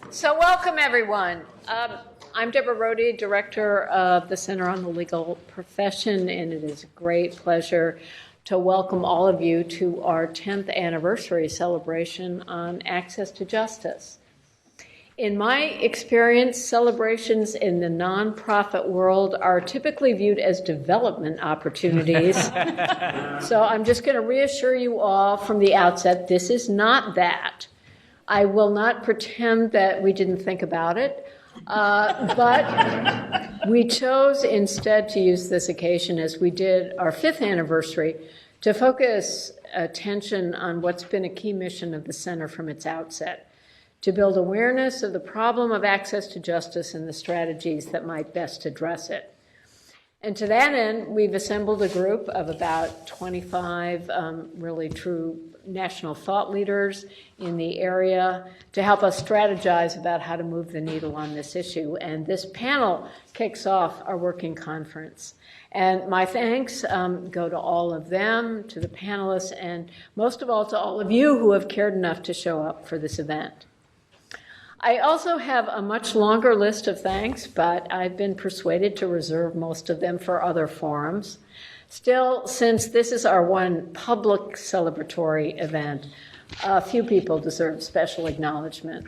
So welcome, everyone. I'm Deborah Rhode, Director of the Center on the Legal Profession, and it is a great pleasure to welcome all of you to our 10th anniversary celebration on access to justice. In my experience, celebrations in the nonprofit world are typically viewed as development opportunities. So I'm just going to reassure you all from the outset, this is not that. I will not pretend that we didn't think about it, but we chose instead to use this occasion, as we did our 5th anniversary, to focus attention on what's been a key mission of the Center from its outset, to build awareness of the problem of access to justice and the strategies that might best address it. And to that end, we've assembled a group of about 25 really true national thought leaders in the area to help us strategize about how to move the needle on this issue. And this panel kicks off our working conference. And my thanks go to all of them, to the panelists, and most of all to all of you who have cared enough to show up for this event. I also have a much longer list of thanks, but I've been persuaded to reserve most of them for other forums. Still, since this is our one public celebratory event, a few people deserve special acknowledgement.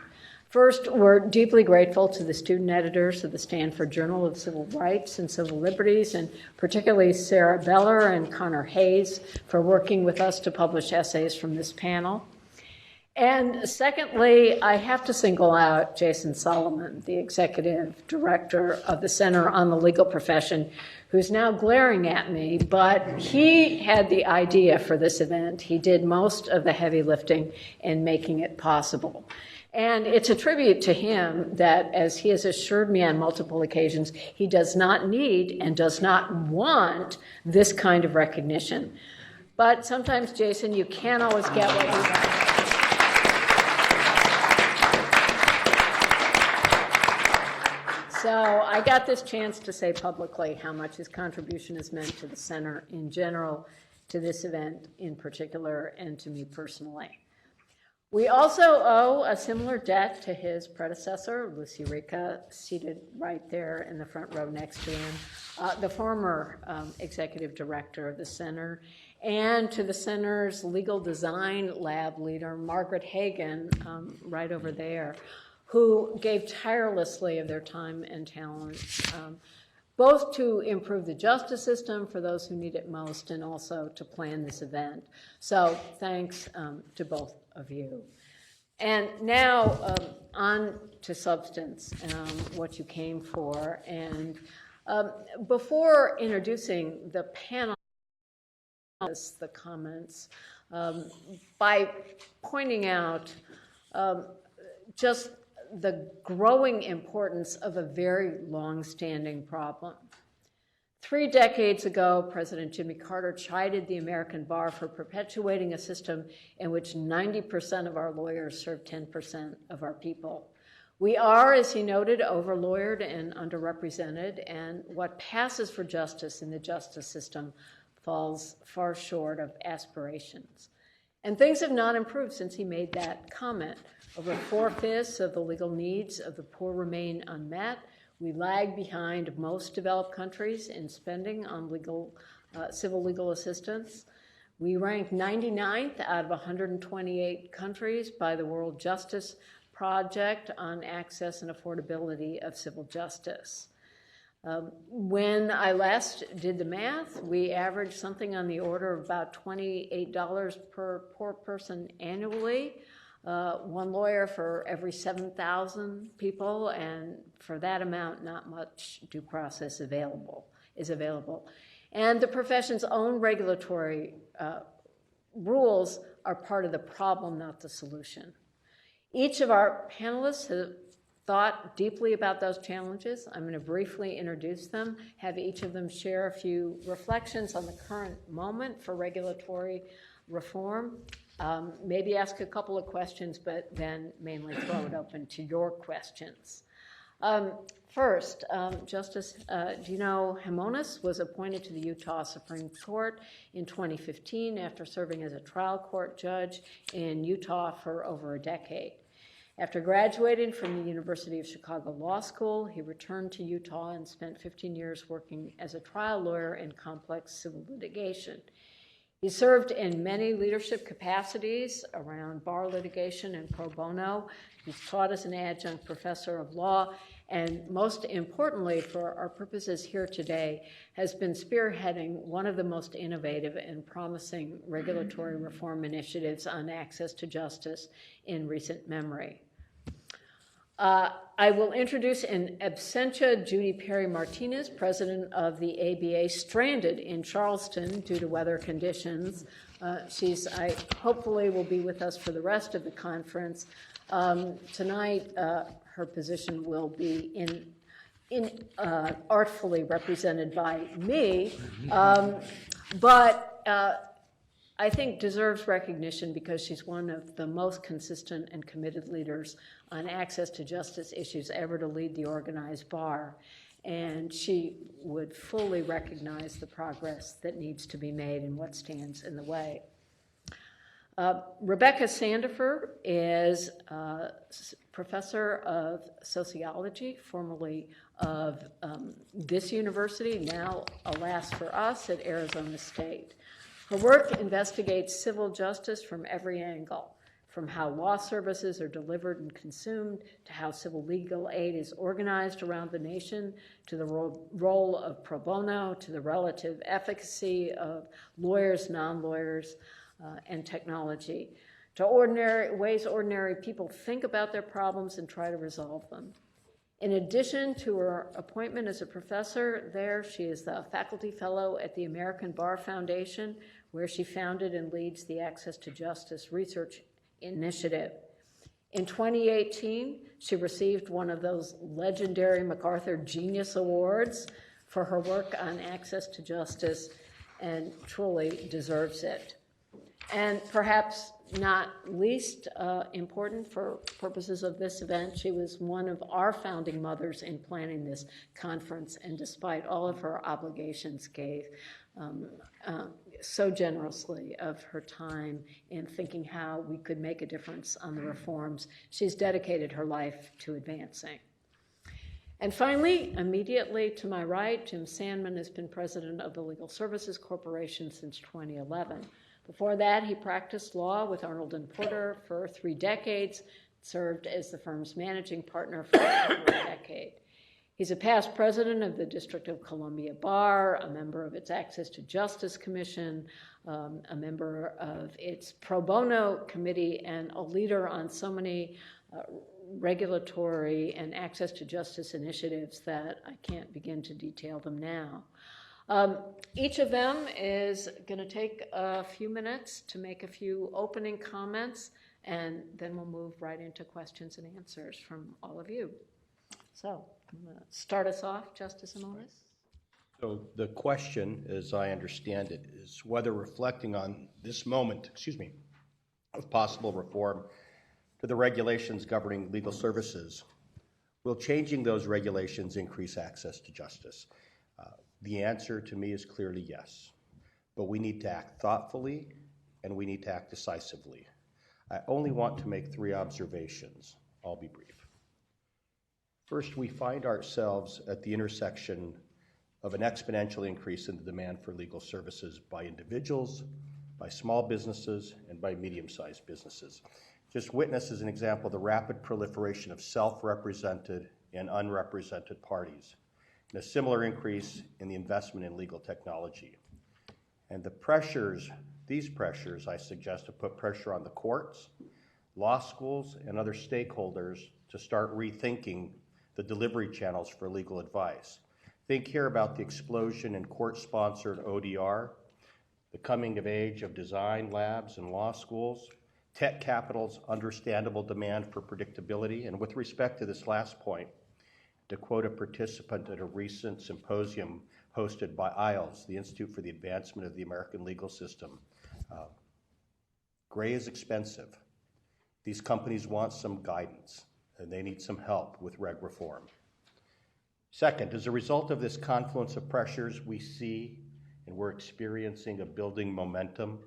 First, we're deeply grateful to the student editors of the Stanford Journal of Civil Rights and Civil Liberties, and particularly Sarah Beller and Connor Hayes for working with us to publish essays from this panel. And secondly, I have to single out Jason Solomon, the executive director of the Center on the Legal Profession, who's now glaring at me, but he had the idea for this event. He did most of the heavy lifting in making it possible. And it's a tribute to him that, as he has assured me on multiple occasions, he does not need and does not want this kind of recognition. But sometimes, Jason, you can't always get what you want. So I got this chance to say publicly how much his contribution has meant to the Center in general, to this event in particular, and to me personally. We also owe a similar debt to his predecessor, Lucy Rica, seated right there in the front row next to him, the former executive director of the Center, and to the Center's legal design lab leader, Margaret Hagan, right over there, who gave tirelessly of their time and talent, both to improve the justice system for those who need it most and also to plan this event. So thanks to both of you. And now on to substance, what you came for. And before introducing the panel, the comments, by pointing out just the growing importance of a very long-standing problem. 3 decades ago, President Jimmy Carter chided the American bar for perpetuating a system in which 90% of our lawyers serve 10% of our people. We are, as he noted, overlawyered and underrepresented, and what passes for justice in the justice system falls far short of aspirations. And things have not improved since he made that comment. Over 4/5 of the legal needs of the poor remain unmet. We lag behind most developed countries in spending on civil legal assistance. We rank 99th out of 128 countries by the World Justice Project on access and affordability of civil justice. When I last did the math, we averaged something on the order of about $28 per poor person annually. One lawyer for every 7,000 people, and for that amount, not much due process is available. And the profession's own regulatory rules are part of the problem, not the solution. Each of our panelists have thought deeply about those challenges. I'm going to briefly introduce them, have each of them share a few reflections on the current moment for regulatory reform, maybe ask a couple of questions, but then mainly throw it open to your questions. First, Justice Gino Jimones was appointed to the Utah Supreme Court in 2015 after serving as a trial court judge in Utah for over a decade. After graduating from the University of Chicago Law School, he returned to Utah and spent 15 years working as a trial lawyer in complex civil litigation. He served in many leadership capacities around bar litigation and pro bono. He's taught as an adjunct professor of law, and most importantly for our purposes here today, has been spearheading one of the most innovative and promising regulatory reform initiatives on access to justice in recent memory. I will introduce in absentia Judy Perry-Martinez, president of the ABA, stranded in Charleston due to weather conditions. I hopefully will be with us for the rest of the conference. Tonight, her position will be artfully represented by me, but I think deserves recognition because she's one of the most consistent and committed leaders on access to justice issues ever to lead the organized bar. And she would fully recognize the progress that needs to be made and what stands in the way. Rebecca Sandifer is professor of sociology, formerly of this university, now, alas for us, at Arizona State. Her work investigates civil justice from every angle, from how law services are delivered and consumed, to how civil legal aid is organized around the nation, to the role of pro bono, to the relative efficacy of lawyers, non-lawyers, and technology, to ways ordinary people think about their problems and try to resolve them. In addition to her appointment as a professor there, she is the faculty fellow at the American Bar Foundation, where she founded and leads the Access to Justice Research Initiative. In 2018, she received one of those legendary MacArthur Genius Awards for her work on access to justice, and truly deserves it. And perhaps not least important for purposes of this event, she was one of our founding mothers in planning this conference, and despite all of her obligations, gave so generously of her time in thinking how we could make a difference on the reforms she's dedicated her life to advancing. And finally, immediately to my right, Jim Sandman has been president of the Legal Services Corporation since 2011. Before that, he practiced law with Arnold & Porter for 3 decades, served as the firm's managing partner for over a decade. He's a past president of the District of Columbia Bar, a member of its Access to Justice Commission, a member of its Pro Bono Committee, and a leader on so many regulatory and access to justice initiatives that I can't begin to detail them now. Each of them is going to take a few minutes to make a few opening comments, and then we'll move right into questions and answers from all of you. So I'm going to start us off, Justice Amonis. So the question, as I understand it, is whether reflecting on this moment, of possible reform to the regulations governing legal services, will changing those regulations increase access to justice? The answer to me is clearly yes, but we need to act thoughtfully and we need to act decisively. I only want to make 3 observations. I'll be brief. First, we find ourselves at the intersection of an exponential increase in the demand for legal services by individuals, by small businesses, and by medium-sized businesses. Just witness, as an example, the rapid proliferation of self-represented and unrepresented parties, and a similar increase in the investment in legal technology. And these pressures, I suggest, to put pressure on the courts, law schools, and other stakeholders to start rethinking the delivery channels for legal advice. Think here about the explosion in court-sponsored ODR, the coming of age of design labs and law schools, tech capital's understandable demand for predictability, and with respect to this last point, to quote a participant at a recent symposium hosted by IALS, the Institute for the Advancement of the American Legal System, gray is expensive. These companies want some guidance, and they need some help with reg reform. Second, as a result of this confluence of pressures, we see and we're experiencing a building momentum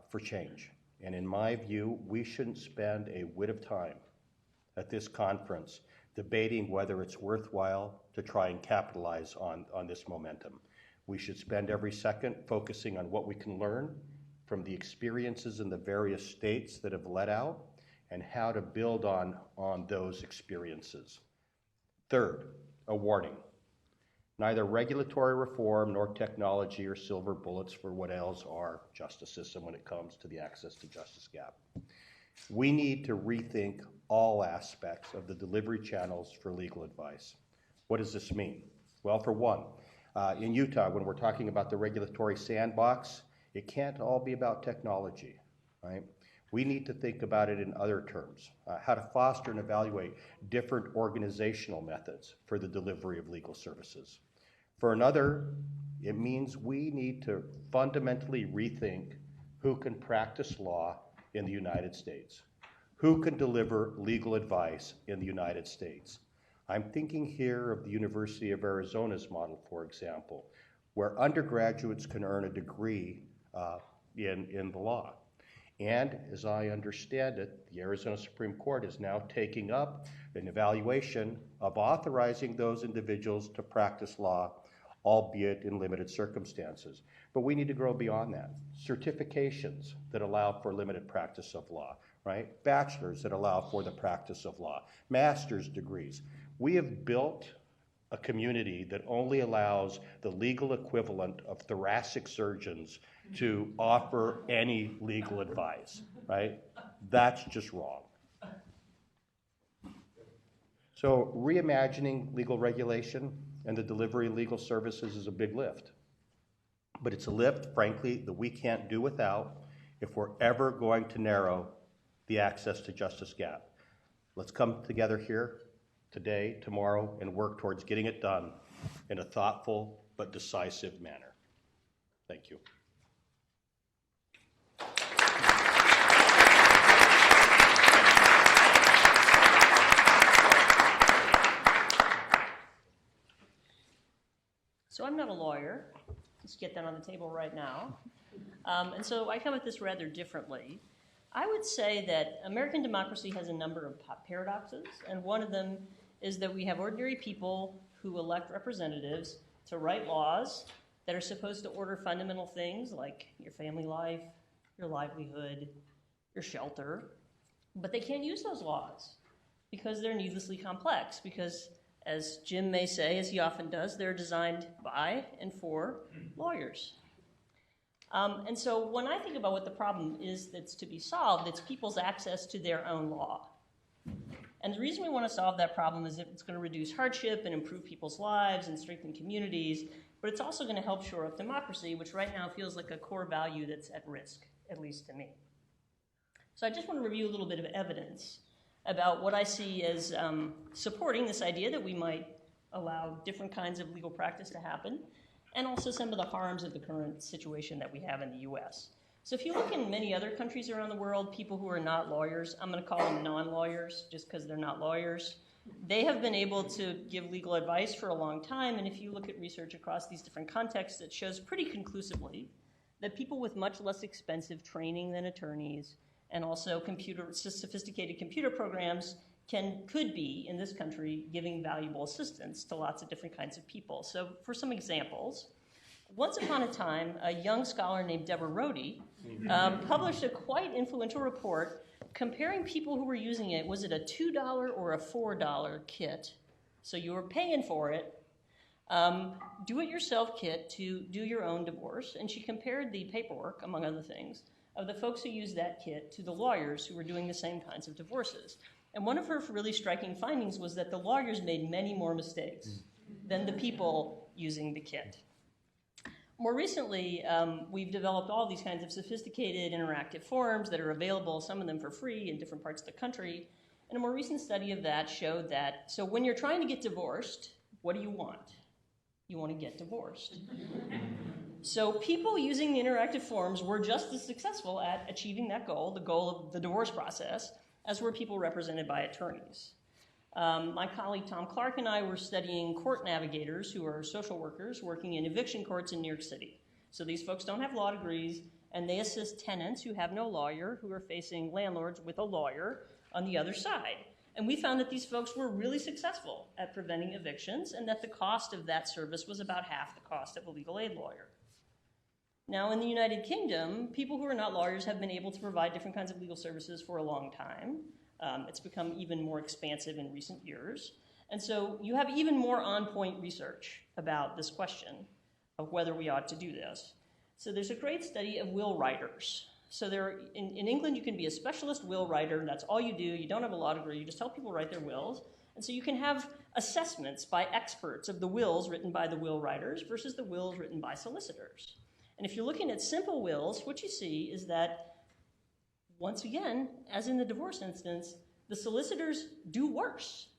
for change. And in my view, we shouldn't spend a whit of time at this conference debating whether it's worthwhile to try and capitalize on this momentum. We should spend every second focusing on what we can learn from the experiences in the various states that have let out and how to build on those experiences. Third, a warning. Neither regulatory reform nor technology or silver bullets for what else our justice system when it comes to the access to justice gap. We need to rethink all aspects of the delivery channels for legal advice. What does this mean? Well, for one, in Utah, when we're talking about the regulatory sandbox, it can't all be about technology, right? We need to think about it in other terms, how to foster and evaluate different organizational methods for the delivery of legal services. For another, it means we need to fundamentally rethink who can practice law in the United States, who can deliver legal advice in the United States. I'm thinking here of the University of Arizona's model, for example, where undergraduates can earn a degree in the law. And as I understand it, the Arizona Supreme Court is now taking up an evaluation of authorizing those individuals to practice law, albeit in limited circumstances. But we need to grow beyond that. Certifications that allow for limited practice of law, right? Bachelors that allow for the practice of law, master's degrees. We have built a community that only allows the legal equivalent of thoracic surgeons to offer any legal advice, right? That's just wrong. So reimagining legal regulation and the delivery of legal services is a big lift. But it's a lift, frankly, that we can't do without if we're ever going to narrow the access to justice gap. Let's come together here today, tomorrow, and work towards getting it done in a thoughtful but decisive manner. Thank you. So I'm not a lawyer. Let's get that on the table right now. And so I come at this rather differently. I would say that American democracy has a number of paradoxes, and one of them is that we have ordinary people who elect representatives to write laws that are supposed to order fundamental things like your family life, your livelihood, your shelter, but they can't use those laws because they're needlessly complex, because as Jim may say, as he often does, they're designed by and for lawyers. And so when I think about what the problem is that's to be solved, it's people's access to their own law. And the reason we want to solve that problem is that it's going to reduce hardship and improve people's lives and strengthen communities, but it's also going to help shore up democracy, which right now feels like a core value that's at risk, at least to me. So I just want to review a little bit of evidence about what I see as supporting this idea that we might allow different kinds of legal practice to happen, and also some of the harms of the current situation that we have in the US. So if you look in many other countries around the world, people who are not lawyers, I'm going to call them non-lawyers just because they're not lawyers, they have been able to give legal advice for a long time, and if you look at research across these different contexts, it shows pretty conclusively that people with much less expensive training than attorneys and also sophisticated computer programs could be, in this country, giving valuable assistance to lots of different kinds of people. So for some examples, once upon a time, a young scholar named Deborah Rhode published a quite influential report comparing people who were using it. Was it a $2 or a $4 kit? So you were paying for it. Do-it-yourself kit to do your own divorce. And she compared the paperwork, among other things, of the folks who used that kit to the lawyers who were doing the same kinds of divorces. And one of her really striking findings was that the lawyers made many more mistakes than the people using the kit. More recently, we've developed all these kinds of sophisticated interactive forums that are available, some of them for free in different parts of the country. And a more recent study of that showed that, so when you're trying to get divorced, what do you want? You want to get divorced. So people using the interactive forums were just as successful at achieving that goal, the goal of the divorce process, as were people represented by attorneys. My colleague Tom Clark and I were studying court navigators who are social workers working in eviction courts in New York City. So these folks don't have law degrees, and they assist tenants who have no lawyer, who are facing landlords with a lawyer on the other side. And we found that these folks were really successful at preventing evictions and that the cost of that service was about half the cost of a legal aid lawyer. Now, in the United Kingdom, people who are not lawyers have been able to provide different kinds of legal services for a long time. It's become even more expansive in recent years. And so you have even more on-point research about this question of whether we ought to do this. So there's a great study of will writers. So in England, you can be a specialist will writer, and that's all you do. You don't have a law degree. You just help people write their wills. And so you can have assessments by experts of the wills written by the will writers versus the wills written by solicitors. And if you're looking at simple wills, what you see is that, once again, as in the divorce instance, the solicitors do worse.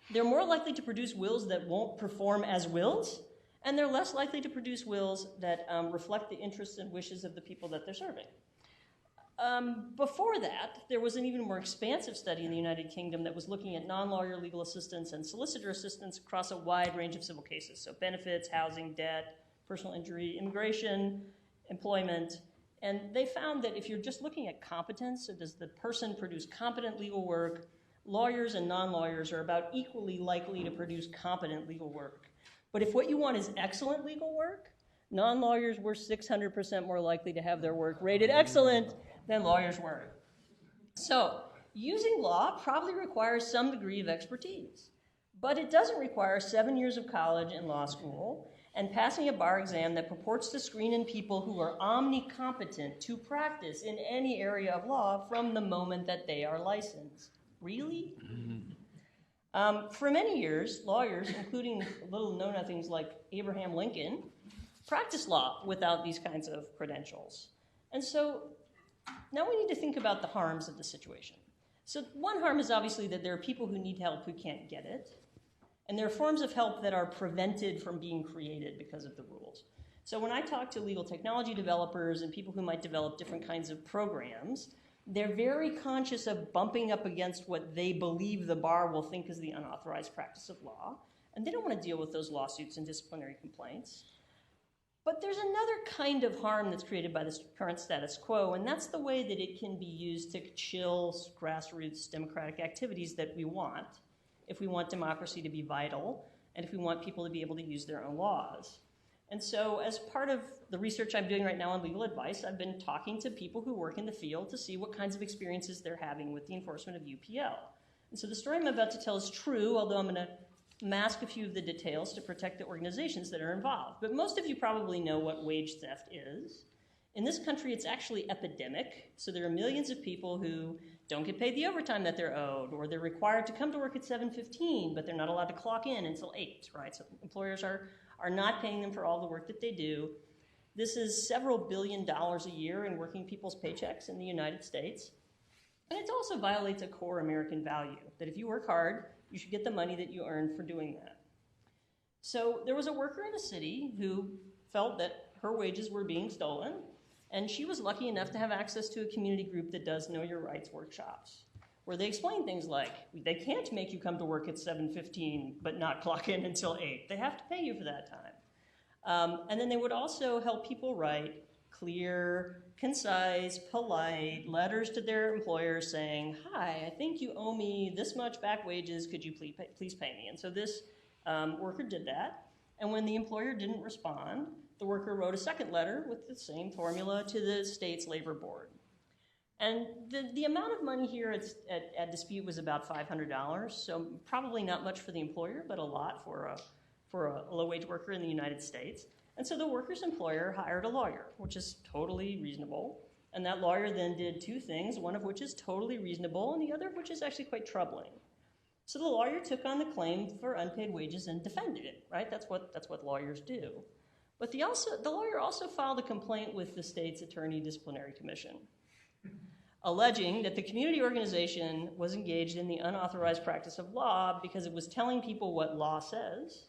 They're more likely to produce wills that won't perform as wills, and they're less likely to produce wills that reflect the interests and wishes of the people that they're serving. Before that, there was an even more expansive study in the United Kingdom that was looking at non-lawyer legal assistance and solicitor assistance across a wide range of civil cases. So benefits, housing, debt, personal injury, immigration, employment. And they found that if you're just looking at competence, so does the person produce competent legal work, lawyers and non-lawyers are about equally likely to produce competent legal work. But if what you want is excellent legal work, non-lawyers were 600% more likely to have their work rated excellent than lawyers were. So using law probably requires some degree of expertise, but it doesn't require 7 years of college and law school and passing a bar exam that purports to screen in people who are omnicompetent to practice in any area of law from the moment that they are licensed. Really? For many years, lawyers, including little know-nothings like Abraham Lincoln, practiced law without these kinds of credentials. And so now we need to think about the harms of the situation. So one harm is obviously that there are people who need help who can't get it. And there are forms of help that are prevented from being created because of the rules. So when I talk to legal technology developers and people who might develop different kinds of programs, they're very conscious of bumping up against what they believe the bar will think is the unauthorized practice of law. And they don't want to deal with those lawsuits and disciplinary complaints. But there's another kind of harm that's created by this current status quo, and that's the way that it can be used to chill grassroots democratic activities that we want, if we want democracy to be vital, and if we want people to be able to use their own laws. And so as part of the research I'm doing right now on legal advice, I've been talking to people who work in the field to see what kinds of experiences they're having with the enforcement of UPL. And so the story I'm about to tell is true, although I'm going to mask a few of the details to protect the organizations that are involved. But most of you probably know what wage theft is. In this country, it's actually epidemic. So there are millions of people who don't get paid the overtime that they're owed, or they're required to come to work at 7:15, but they're not allowed to clock in until 8, right? So employers are not paying them for all the work that they do. This is several $billion a year in working people's paychecks in the United States. And it also violates a core American value, that if you work hard, you should get the money that you earn for doing that. So there was a worker in a city who felt that her wages were being stolen, and she was lucky enough to have access to a community group that does Know Your Rights workshops, where they explain things like, they can't make you come to work at 7:15 but not clock in until 8. They have to pay you for that time. And then they would also help people write clear, concise, polite letters to their employers saying, hi, I think you owe me this much back wages. Could you please pay me? And so this worker did that. And when the employer didn't respond, the worker wrote a second letter with the same formula to the state's labor board. And the amount of money here at dispute was about $500, so probably not much for the employer, but a lot for a low-wage worker in the United States. And so the worker's employer hired a lawyer, which is totally reasonable. And that lawyer then did two things, one of which is totally reasonable, and the other of which is actually quite troubling. So the lawyer took on the claim for unpaid wages and defended it, right? That's what lawyers do. But the lawyer also filed a complaint with the state's Attorney Disciplinary Commission, alleging that the community organization was engaged in the unauthorized practice of law because it was telling people what law says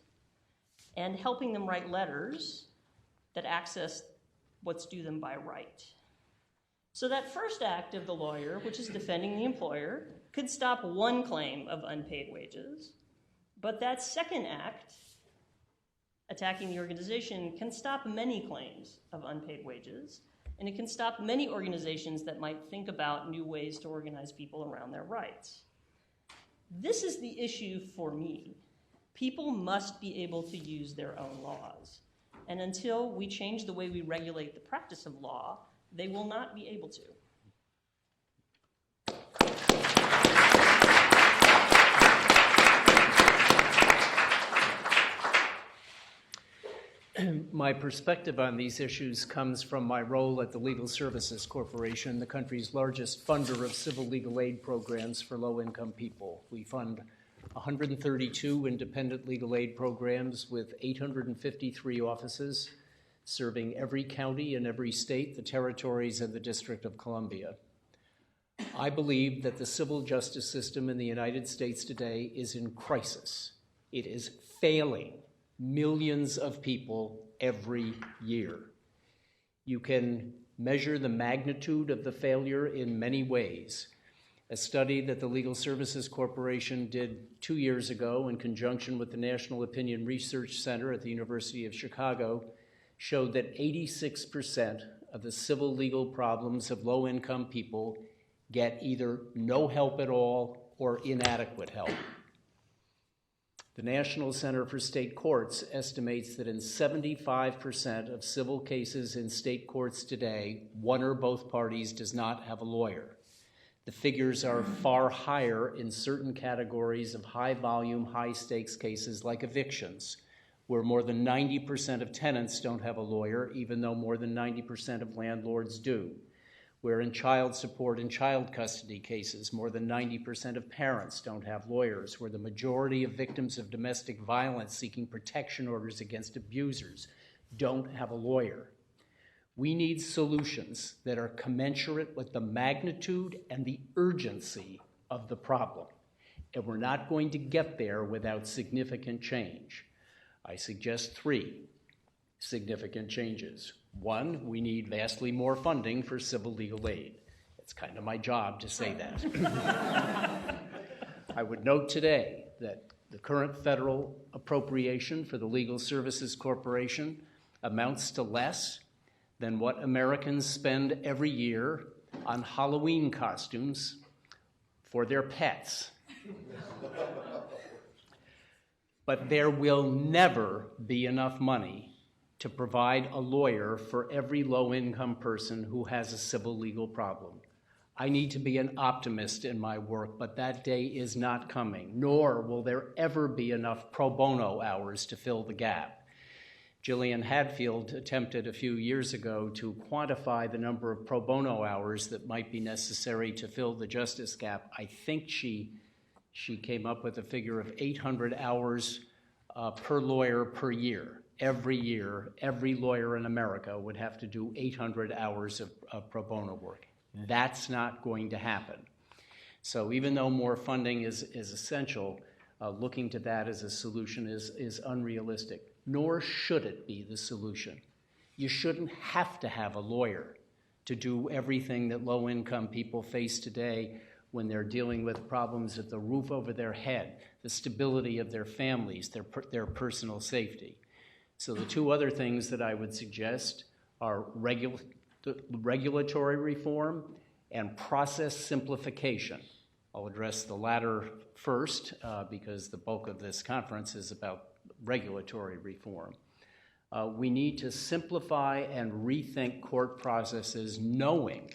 and helping them write letters that access what's due them by right. So that first act of the lawyer, which is defending the employer, could stop one claim of unpaid wages. But that second act, attacking the organization, can stop many claims of unpaid wages, and it can stop many organizations that might think about new ways to organize people around their rights. This is the issue for me. People must be able to use their own laws. And until we change the way we regulate the practice of law, they will not be able to. My perspective on these issues comes from my role at the Legal Services Corporation, the country's largest funder of civil legal aid programs for low-income people. We fund 132 independent legal aid programs with 853 offices, serving every county in every state, the territories, and the District of Columbia. I believe that the civil justice system in the United States today is in crisis. It is failing millions of people every year. You can measure the magnitude of the failure in many ways. A study that the Legal Services Corporation did 2 years ago in conjunction with the National Opinion Research Center at the University of Chicago showed that 86% of the civil legal problems of low-income people get either no help at all or inadequate help. The National Center for State Courts estimates that in 75% of civil cases in state courts today, one or both parties does not have a lawyer. The figures are far higher in certain categories of high-volume, high-stakes cases like evictions, where more than 90% of tenants don't have a lawyer, even though more than 90% of landlords do. Where in child support and child custody cases, more than 90% of parents don't have lawyers, where the majority of victims of domestic violence seeking protection orders against abusers don't have a lawyer. We need solutions that are commensurate with the magnitude and the urgency of the problem, and we're not going to get there without significant change. I suggest 3 significant changes. 1, we need vastly more funding for civil legal aid. It's kind of my job to say that. I would note today that the current federal appropriation for the Legal Services Corporation amounts to less than what Americans spend every year on Halloween costumes for their pets. But there will never be enough money to provide a lawyer for every low-income person who has a civil legal problem. I need to be an optimist in my work, but that day is not coming, nor will there ever be enough pro bono hours to fill the gap. Gillian Hadfield attempted a few years ago to quantify the number of pro bono hours that might be necessary to fill the justice gap. I think she came up with a figure of 800 hours per lawyer per year. Every year, every lawyer in America would have to do 800 hours of pro bono work. That's not going to happen. So even though more funding is essential, looking to that as a solution is unrealistic, nor should it be the solution. You shouldn't have to have a lawyer to do everything that low-income people face today when they're dealing with problems at the roof over their head, the stability of their families, their personal safety. So the 2 other things that I would suggest are regulatory reform and process simplification. I'll address the latter first because the bulk of this conference is about regulatory reform. We need to simplify and rethink court processes, knowing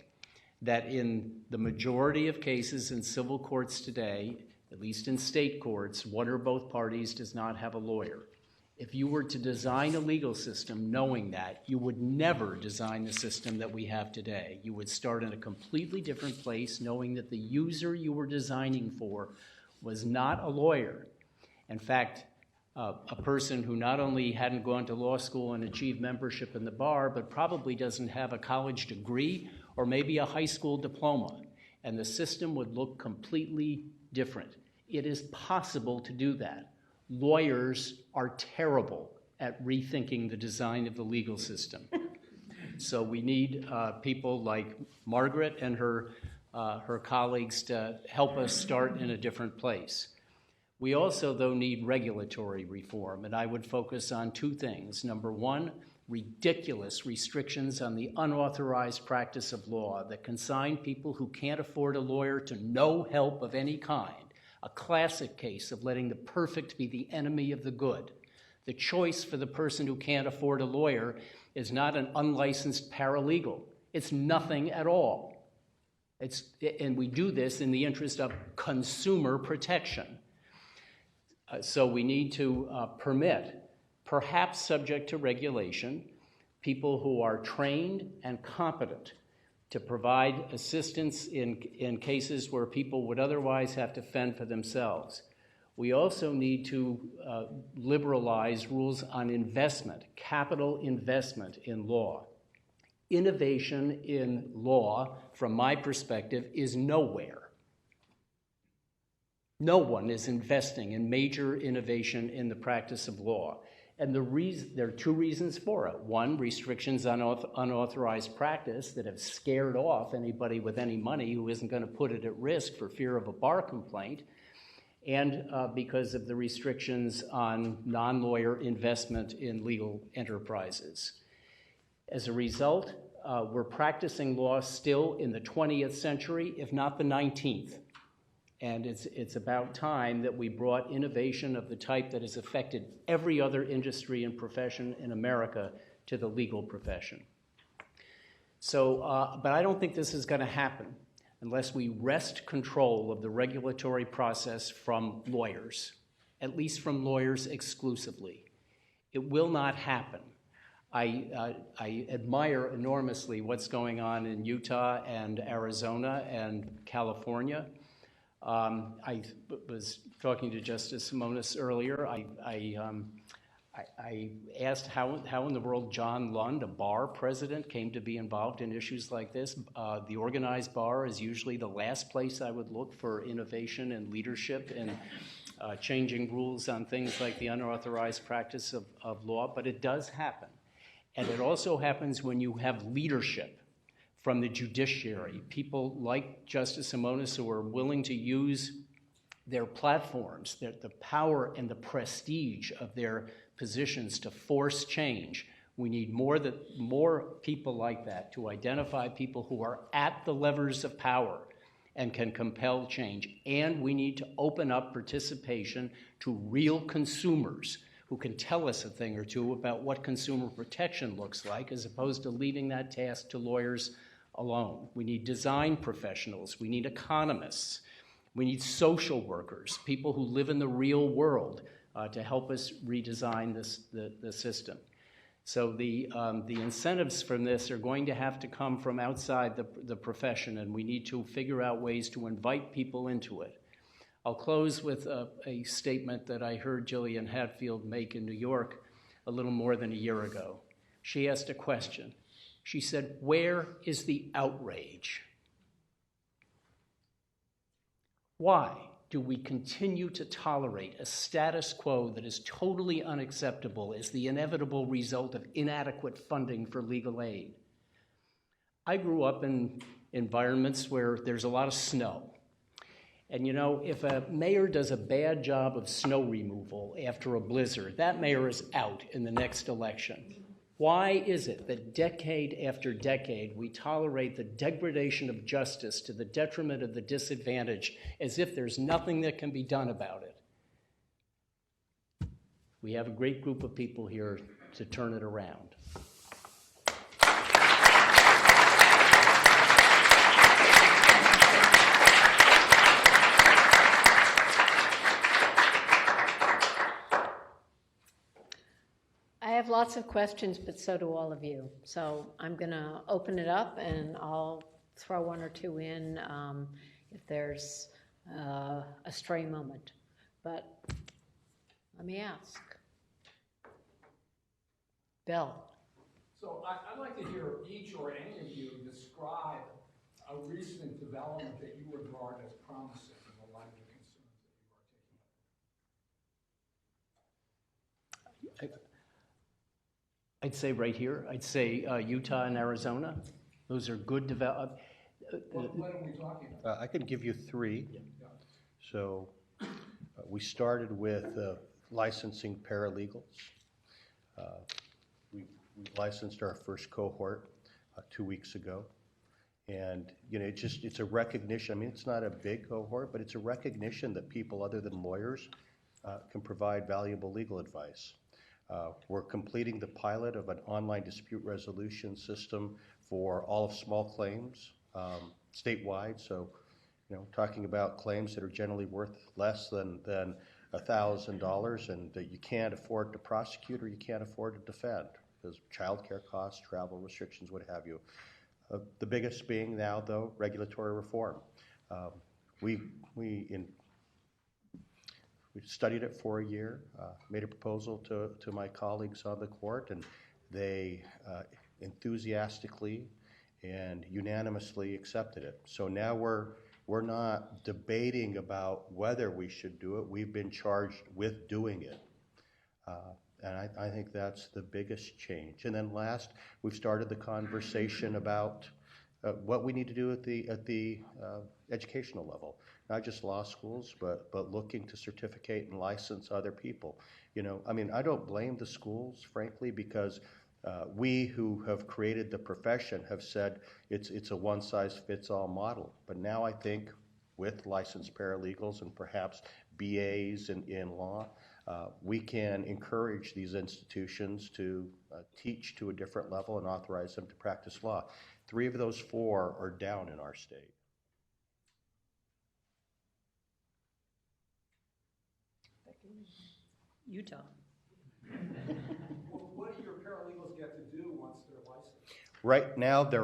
that in the majority of cases in civil courts today, at least in state courts, one or both parties does not have a lawyer. If you were to design a legal system knowing that, you would never design the system that we have today. You would start in a completely different place, knowing that the user you were designing for was not a lawyer. In fact, a person who not only hadn't gone to law school and achieved membership in the bar, but probably doesn't have a college degree or maybe a high school diploma. And the system would look completely different. It is possible to do that. Lawyers are terrible at rethinking the design of the legal system. So we need people like Margaret and her colleagues to help us start in a different place. We also, though, need regulatory reform, and I would focus on 2 things. Number 1, ridiculous restrictions on the unauthorized practice of law that consign people who can't afford a lawyer to no help of any kind. a classic case of letting the perfect be the enemy of the good. The choice for the person who can't afford a lawyer is not an unlicensed paralegal. It's nothing at all. And we do this in the interest of consumer protection. So we need to permit, perhaps subject to regulation, people who are trained and competent to provide assistance in cases where people would otherwise have to fend for themselves. We also need to liberalize rules on investment, capital investment in law. Innovation in law, from my perspective, is nowhere. No one is investing in major innovation in the practice of law. And there are two reasons for it. One, restrictions on unauthorized practice that have scared off anybody with any money who isn't going to put it at risk for fear of a bar complaint, and because of the restrictions on non-lawyer investment in legal enterprises. As a result, we're practicing law still in the 20th century, if not the 19th. And it's about time that we brought innovation of the type that has affected every other industry and profession in America to the legal profession. So, but I don't think this is going to happen unless we wrest control of the regulatory process from lawyers, at least from lawyers exclusively. It will not happen. I admire enormously what's going on in Utah and Arizona and California. I was talking to Justice Simonis earlier. I asked how in the world John Lund, a bar president, came to be involved in issues like this. The organized bar is usually the last place I would look for innovation and leadership and changing rules on things like the unauthorized practice of law, but it does happen. And it also happens when you have leadership from the judiciary, people like Justice Simonis who are willing to use their platforms, the power and the prestige of their positions to force change. We need more people like that to identify people who are at the levers of power and can compel change. And we need to open up participation to real consumers who can tell us a thing or two about what consumer protection looks like, as opposed to leaving that task to lawyers alone. We need design professionals. We need economists. We need social workers, people who live in the real world, to help us redesign the system. So the incentives from this are going to have to come from outside the profession, and we need to figure out ways to invite people into it. I'll close with a statement that I heard Jillian Hatfield make in New York a little more than a year ago. She asked a question. She said, "Where is the outrage? Why do we continue to tolerate a status quo that is totally unacceptable as the inevitable result of inadequate funding for legal aid?" I grew up in environments where there's a lot of snow. And you know, if a mayor does a bad job of snow removal after a blizzard, that mayor is out in the next election. Why is it that decade after decade we tolerate the degradation of justice to the detriment of the disadvantaged as if there's nothing that can be done about it? We have a great group of people here to turn it around. I have lots of questions, but so do all of you. So I'm going to open it up, and I'll throw one or two in if there's a stray moment. But let me ask. Bill. So I'd like to hear each or any of you describe a recent development that you regard as promising in the light of the concerns that you articulated. I'd say right here. I'd say Utah and Arizona. Those are good developments. What are we talking about? I could give you three. Yeah. So we started with licensing paralegals. We licensed our first cohort 2 weeks ago. And, it's a recognition. I mean, it's not a big cohort, but it's a recognition that people other than lawyers can provide valuable legal advice. We're completing the pilot of an online dispute resolution system for all of small claims statewide. So, talking about claims that are generally worth less than $1,000 and that you can't afford to prosecute or you can't afford to defend because childcare costs, travel restrictions, what have you. The biggest being now, though, regulatory reform. We studied it for a year, made a proposal to my colleagues on the court, and they enthusiastically and unanimously accepted it. So now we're not debating about whether we should do it. We've been charged with doing it. And I think that's the biggest change. And then last, we've started the conversation about what we need to do at the educational level, not just law schools, but looking to certificate and license other people. I don't blame the schools, frankly, because we who have created the profession have said it's a one-size-fits-all model. But now I think with licensed paralegals and perhaps BAs in law, we can encourage these institutions to teach to a different level and authorize them to practice law. 3 of those 4 are down in our state. Utah. Well, what do your paralegals get to do once they're licensed? Right now, they're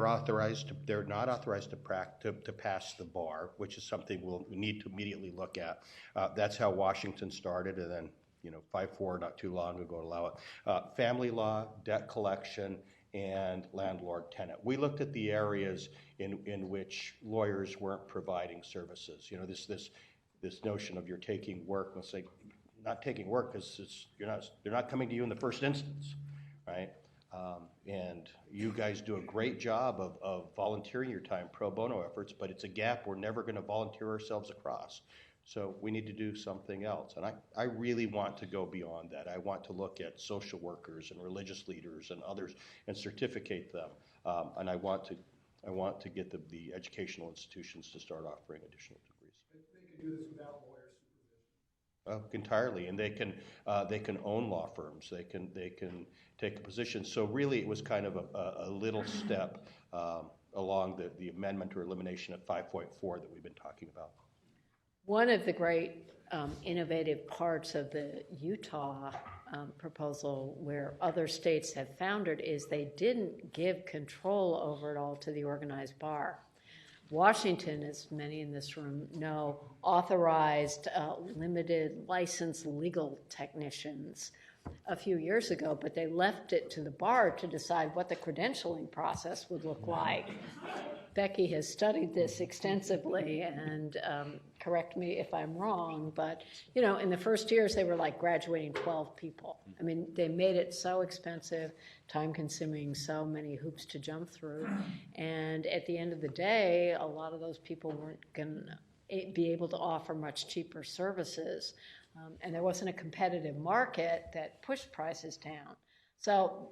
not authorized to pass the bar, which is something we'll need to immediately look at. That's how Washington started, and then 5-4 not too long ago allow it. Family law, debt collection, and landlord-tenant. We looked at the areas in which lawyers weren't providing services. This notion of you're taking work. Let's say not taking work because they're not coming to you in the first instance, right? And you guys do a great job of volunteering your time, pro bono efforts, but it's a gap we're never going to volunteer ourselves across. So we need to do something else. And I really want to go beyond that. I want to look at social workers and religious leaders and others and certificate them. And I want to get the educational institutions to start offering additional degrees. They can do this without lawyer supervision. Entirely, and they can own law firms. They can take a position. So really, it was kind of a little step along the amendment or elimination of 5.4 that we've been talking about. One of the great innovative parts of the Utah proposal where other states have foundered is they didn't give control over it all to the organized bar. Washington, as many in this room know, authorized limited licensed legal technicians a few years ago, but they left it to the bar to decide what the credentialing process would look like. Becky has studied this extensively, and correct me if I'm wrong, but in the first years they were like graduating 12 people. I mean, they made it so expensive, time-consuming, so many hoops to jump through, and at the end of the day, a lot of those people weren't going to be able to offer much cheaper services, and there wasn't a competitive market that pushed prices down. So,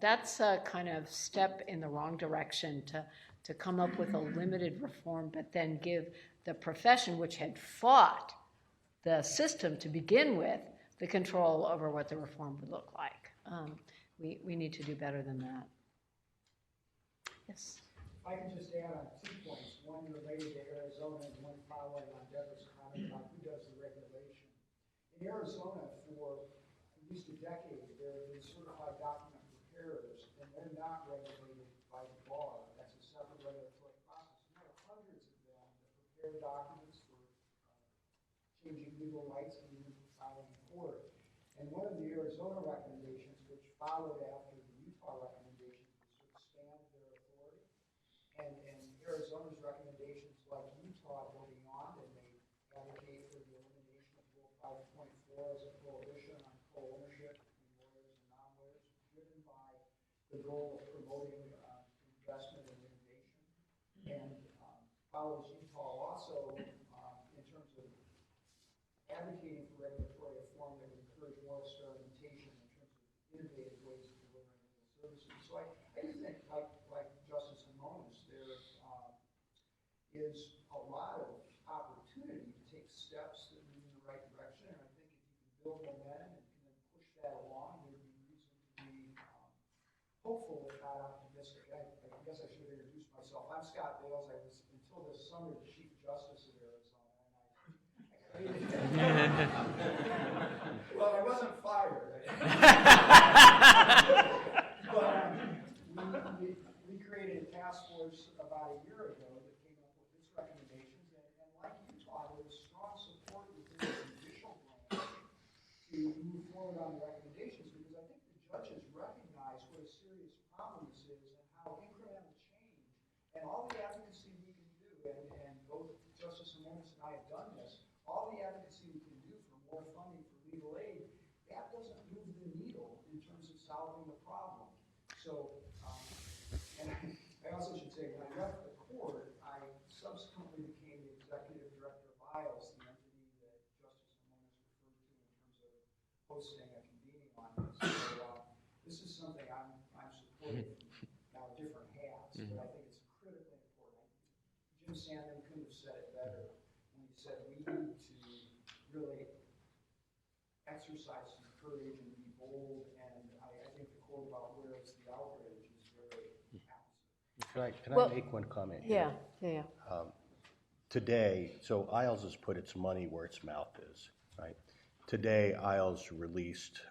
that's a kind of step in the wrong direction to come up with a limited reform, but then give the profession, which had fought the system to begin with, the control over what the reform would look like. We need to do better than that. Yes? I can just add on 2 points, one related to Arizona and one following on Deborah's comment about who does the regulation. In Arizona, for at least a decade, there have been certified document preparers, and they're not regulated by the bar. That's a separate regulatory process. And there are hundreds of them that prepare documents for changing legal rights and even filing in court. And one of the Arizona recommendations, which followed after the Utah recommendations, was to expand their authority. And Arizona's recommendations, like Utah, go beyond, and they advocate for the elimination of Rule 5.4 as a prohibition on co-ownership between lawyers and non-lawyers, driven by the goal of promoting investment and innovation. And follows Utah also in terms of advocating for regulatory reform that would encourage more experimentation in terms of innovative ways of delivering legal services. So I just think, like Justice Simonis, there's is a lot of opportunity to take steps that move in the right direction. And I think if you can build momentum and can then push that along, there'd be reason to be hopeful, if not optimistic. I guess I should have introduced myself. I'm Scott Bales. I was, until this summer, the Chief Justice of Arizona. Well, I wasn't fired. But we created a task force about a year ago that came up with its recommendations, and like Utah, there was strong support within the judicial branch to move forward on the recommendations, because I think the judges recognize what a serious problem this is and how incremental change and all the advocacy we can do, and both Justice Simonis and I have done this, all the advocacy we can do for more funding for legal aid, that doesn't move the needle in terms of solving the problem. So, and I also should say, when I left the court, I subsequently became the executive director of ILS, the entity that Justice Simonis referred to in terms of hosting a convening on this. So, this is something I'm supporting from now different hats, but I think it's critically important. Jim Sandman couldn't have said it better when he said we need to really exercise some courage and be bold, and I think the quote about where is the outrage is very apposite. Can Well, I make one comment Yeah, here? yeah. Today, so ILS has put its money where its mouth is, right? Today, ILS released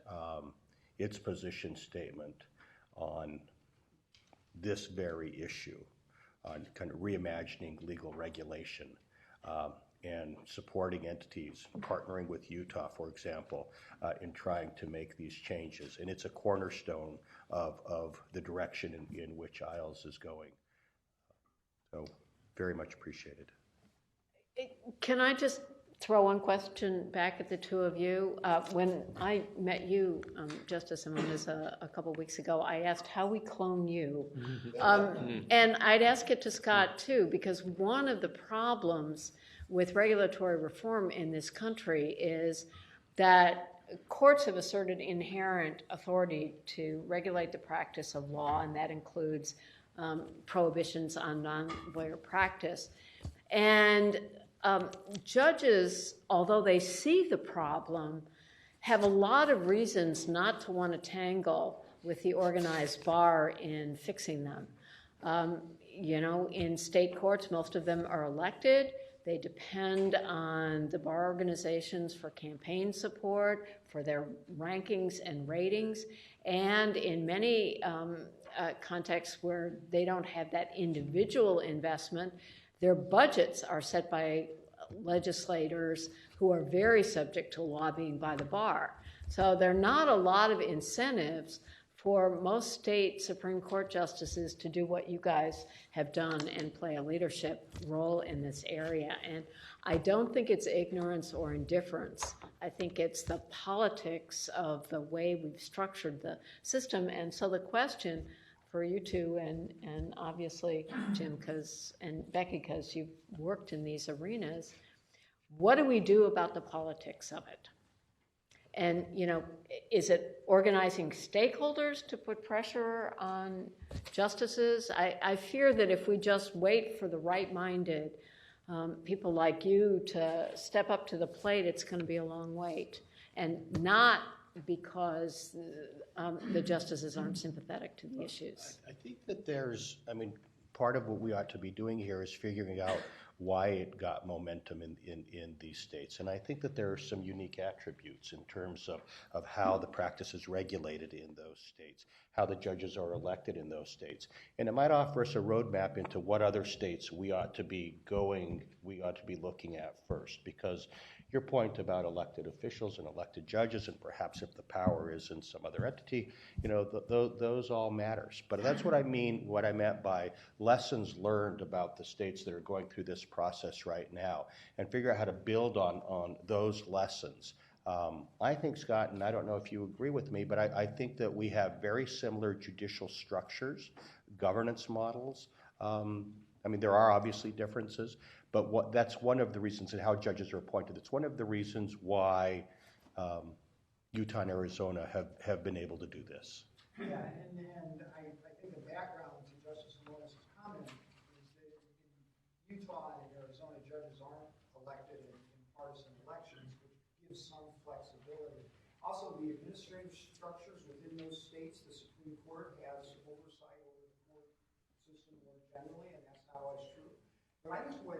its position statement on this very issue, on kind of reimagining legal regulation and supporting entities, partnering with Utah, for example, in trying to make these changes. And it's a cornerstone of the direction in which ILS is going. So very much appreciated. Can I just throw one question back at the two of you? When I met you, Justice Simonis, a couple weeks ago, I asked how we clone you. And I'd ask it to Scott, too, because one of the problems with regulatory reform in this country is that courts have asserted inherent authority to regulate the practice of law, and that includes prohibitions on non-lawyer practice. And judges, although they see the problem, have a lot of reasons not to want to tangle with the organized bar in fixing them. In state courts, most of them are elected. They depend on the bar organizations for campaign support, for their rankings and ratings, and in many contexts where they don't have that individual investment, their budgets are set by legislators who are very subject to lobbying by the bar. So there are not a lot of incentives for most state Supreme Court justices to do what you guys have done and play a leadership role in this area. And I don't think it's ignorance or indifference. I think it's the politics of the way we've structured the system. And so the question for you two, and obviously Jim and Becky, because you've worked in these arenas, what do we do about the politics of it? And, is it organizing stakeholders to put pressure on justices? I fear that if we just wait for the right-minded people like you to step up to the plate, it's going to be a long wait. And not because the justices aren't sympathetic to the issues. I think that part of what we ought to be doing here is figuring out why it got momentum in these states. And I think that there are some unique attributes in terms of how the practice is regulated in those states, how the judges are elected in those states. And it might offer us a roadmap into what other states we ought to be looking at first. Because your point about elected officials and elected judges, and perhaps if the power is in some other entity, those all matters. But that's what I meant by lessons learned about the states that are going through this process right now, and figure out how to build on those lessons. I think, Scott, and I don't know if you agree with me, but I think that we have very similar judicial structures, governance models. There are obviously differences, but that's one of the reasons in how judges are appointed. It's one of the reasons why Utah and Arizona have been able to do this. Yeah, and I think the background to Justice Simonis' comment is that in Utah and some flexibility. Also, the administrative structures within those states, the Supreme Court has oversight over the court system more generally, and that's not always true. But I think what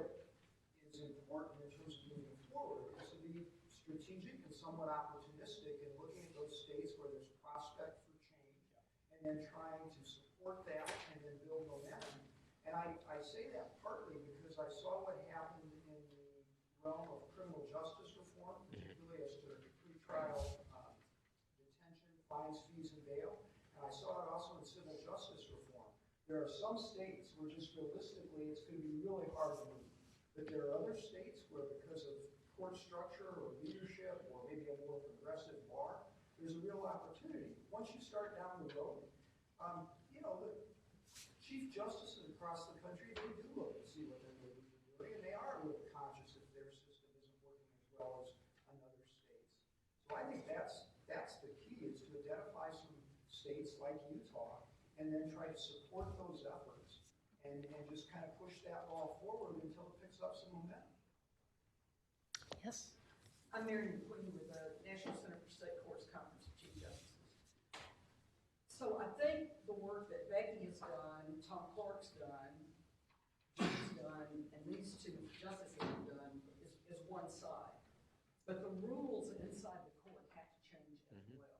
is important in terms of moving forward is to be strategic and somewhat opportunistic in looking at those states where there's prospect for change, and then trying to support that and then build momentum. And I say that partly because I saw what happened in the realm of criminal justice reform, particularly as to pretrial detention, fines, fees, and bail. And I saw it also in civil justice reform. There are some states where just realistically it's going to be really hard to move. But there are other states where, because of court structure or leadership or maybe a more progressive bar, there's a real opportunity. Once you start down the road, the chief justices across the country, they do look to see what their neighbors are doing, and they are a little conscious if their system isn't working as well as another state's. So I think that's the key, is to identify some states like Utah and then try to support those efforts and just kind of push that ball forward until it picks up some momentum. Yes. I'm Mary McQueen with the National Center for State Courts Conference of Chief Justices. So I think the work that Becky has done, Tom Clark's done, Jim's done, and these two justices have done is one side. But the rules inside the court have to change as well.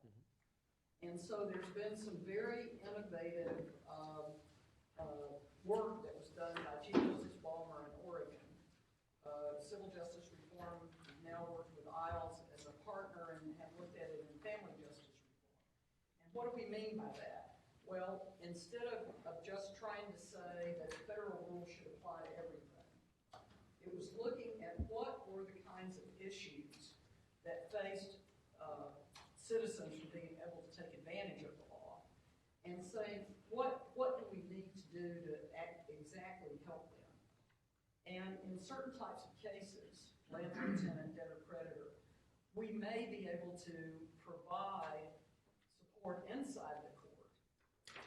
And so there's been some very innovative work that was done by Chief Justice Balmer in Oregon. Civil justice reform now worked with ILES as a partner and have looked at it in family justice reform. And what do we mean by that? Well, instead of just trying to say that the federal rule should apply to everything, it was looking at what were the kinds of issues that faced citizens from being able to take advantage of the law, and saying, what do we need to do to exactly help them? And in certain types of cases, landlord-tenant, debtor-creditor, we may be able to provide support inside the court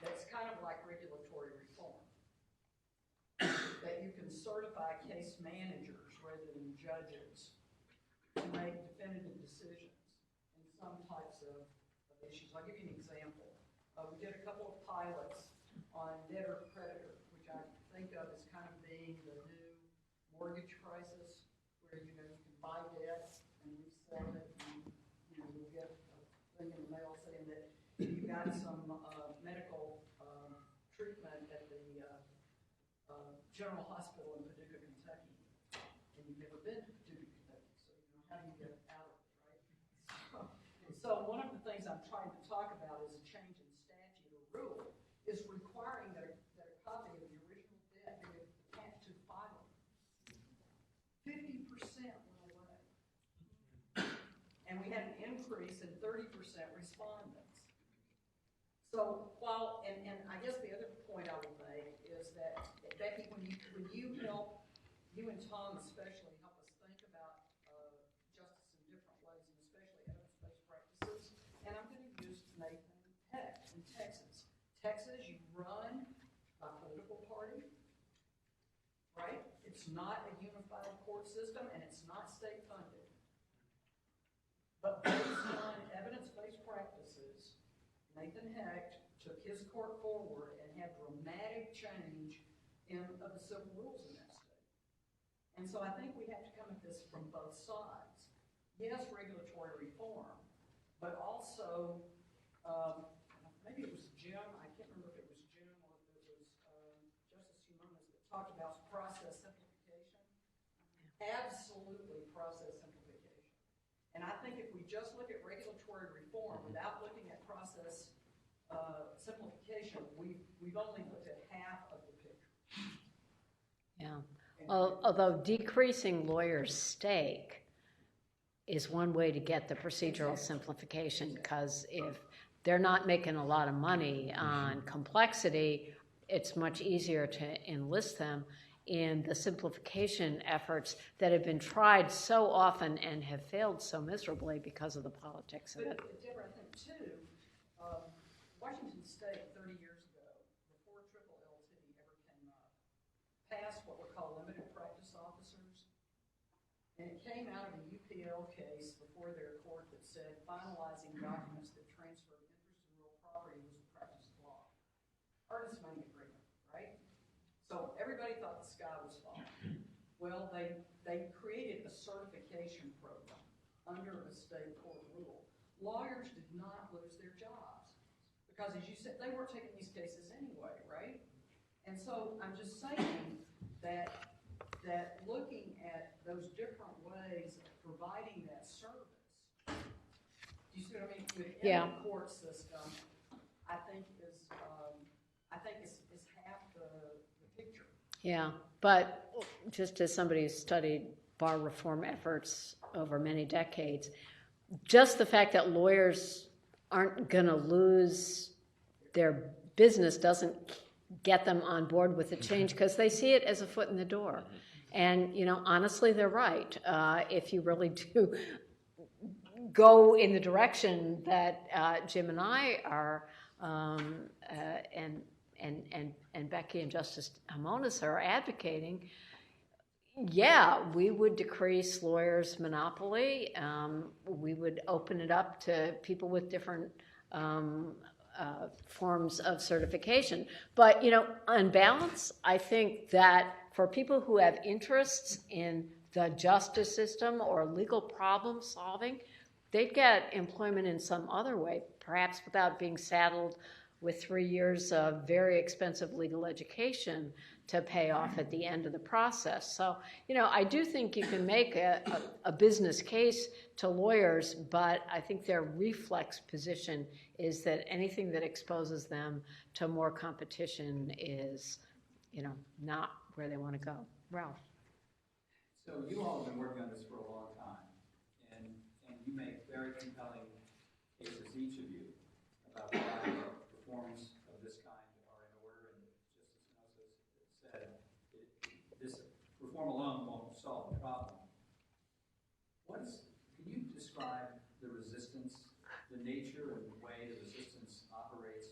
that's kind of like regulatory reform. That you can certify case managers rather than judges to make definitive decisions in some types of issues. I'll give you an example. We did a couple of pilots on debtor-creditor, which I think of as kind of being the new mortgage crisis, where you can buy debt and resell it, and you'll get a thing in the mail saying that you got some medical treatment at the General Hospital in Paducah, Kentucky, and you've never been to Paducah, Kentucky, so how do you get out of it, right? So one of the things I'm trying to talk about is a change in statute or rule is requiring that a copy of the original debt be attached to the filing. 50% went away. And we had an increase in 30% respondents. So while, and I guess the other point I would make is that, Becky, when you help, you and Tom especially help us think about justice in different ways, and especially evidence-based practices. And I'm going to use Nathan Heck in Texas. Texas, you run by political party, right? It's not a unified court system, and it's not state funded. But based on evidence-based practices, Nathan Hecht took his court forward and had dramatic change of the civil rules in that state. And so I think we have to come at this from both sides. Yes, regulatory reform, but also, maybe it was Jim, I can't remember if it was Jim or if it was Justice Humanis that talked about process simplification. Absolutely process simplification. And I think if we just look at regulatory reform without looking at process simplification, we've only looked at half of the picture. Yeah. Although decreasing lawyers' stake is one way to get the procedural simplification, because if they're not making a lot of money on complexity, it's much easier to enlist them in the simplification efforts that have been tried so often and have failed so miserably because of the politics of it. But Deborah, I think too, Washington State 30 years ago, before triple LT ever came up, passed what were called limited practice officers. And it came out of a UPL case before their court that said finalizing documents that transferred interest in real property was a practice of law. Earnest money agreement, right? So everybody thought the sky was falling. Well, they created a certification program under a state court rule. Lawyers did not lose their jobs because, as you said, they weren't taking these cases anyway, right? And so I'm just saying that looking at those different ways of providing that service, you see what I mean? Within the court system, I think is half the picture. Yeah, but just as somebody who's studied bar reform efforts over many decades, just the fact that lawyers aren't going to lose their business doesn't get them on board with the change because they see it as a foot in the door. And, honestly, they're right. If you really do go in the direction that Jim and I are, and Becky and Justice Hamonis are advocating, we would decrease lawyers' monopoly. We would open it up to people with different forms of certification. But, on balance, I think that for people who have interests in the justice system or legal problem solving, they'd get employment in some other way, perhaps without being saddled with 3 years of very expensive legal education to pay off at the end of the process. So, I do think you can make a business case to lawyers, but I think their reflex position is that anything that exposes them to more competition is, not where they want to go. Ralph. So you all have been working on this for a long time, and you make very compelling cases, each of you, about why reforms of this kind are in order. And just as Moses said, this reform alone won't solve the problem. Can you describe the resistance, the nature and the way the resistance operates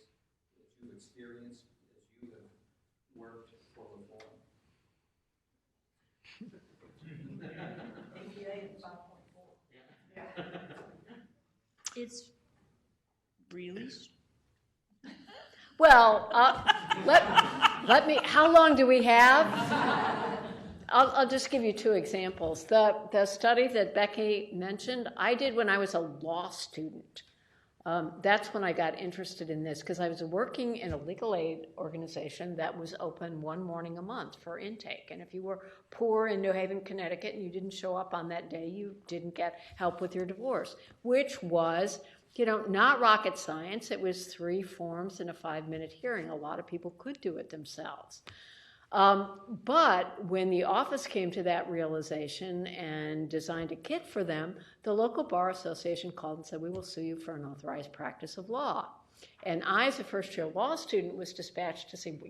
that you've experienced as you have worked for reform? APA at 5.4. Yeah. It's really Well, let me. How long do we have? I'll just give you two examples. The study that Becky mentioned, I did when I was a law student. That's when I got interested in this because I was working in a legal aid organization that was open one morning a month for intake. And if you were poor in New Haven, Connecticut, and you didn't show up on that day, you didn't get help with your divorce, which was, not rocket science. It was 3 forms and a 5-minute hearing. A lot of people could do it themselves. But when the office came to that realization and designed a kit for them, the local bar association called and said, we will sue you for unauthorized practice of law. And I, as a first-year law student, was dispatched to see,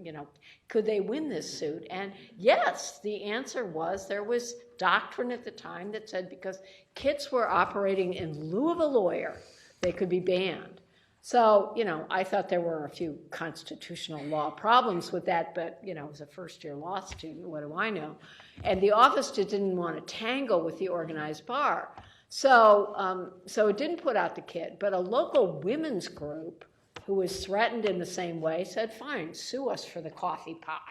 could they win this suit? And yes, the answer was there was doctrine at the time that said because kits were operating in lieu of a lawyer, they could be banned. So, I thought there were a few constitutional law problems with that, but, as a first-year law student, what do I know? And the office just didn't want to tangle with the organized bar. So it didn't put out the kit, but a local women's group who was threatened in the same way said, fine, sue us for the coffee pot.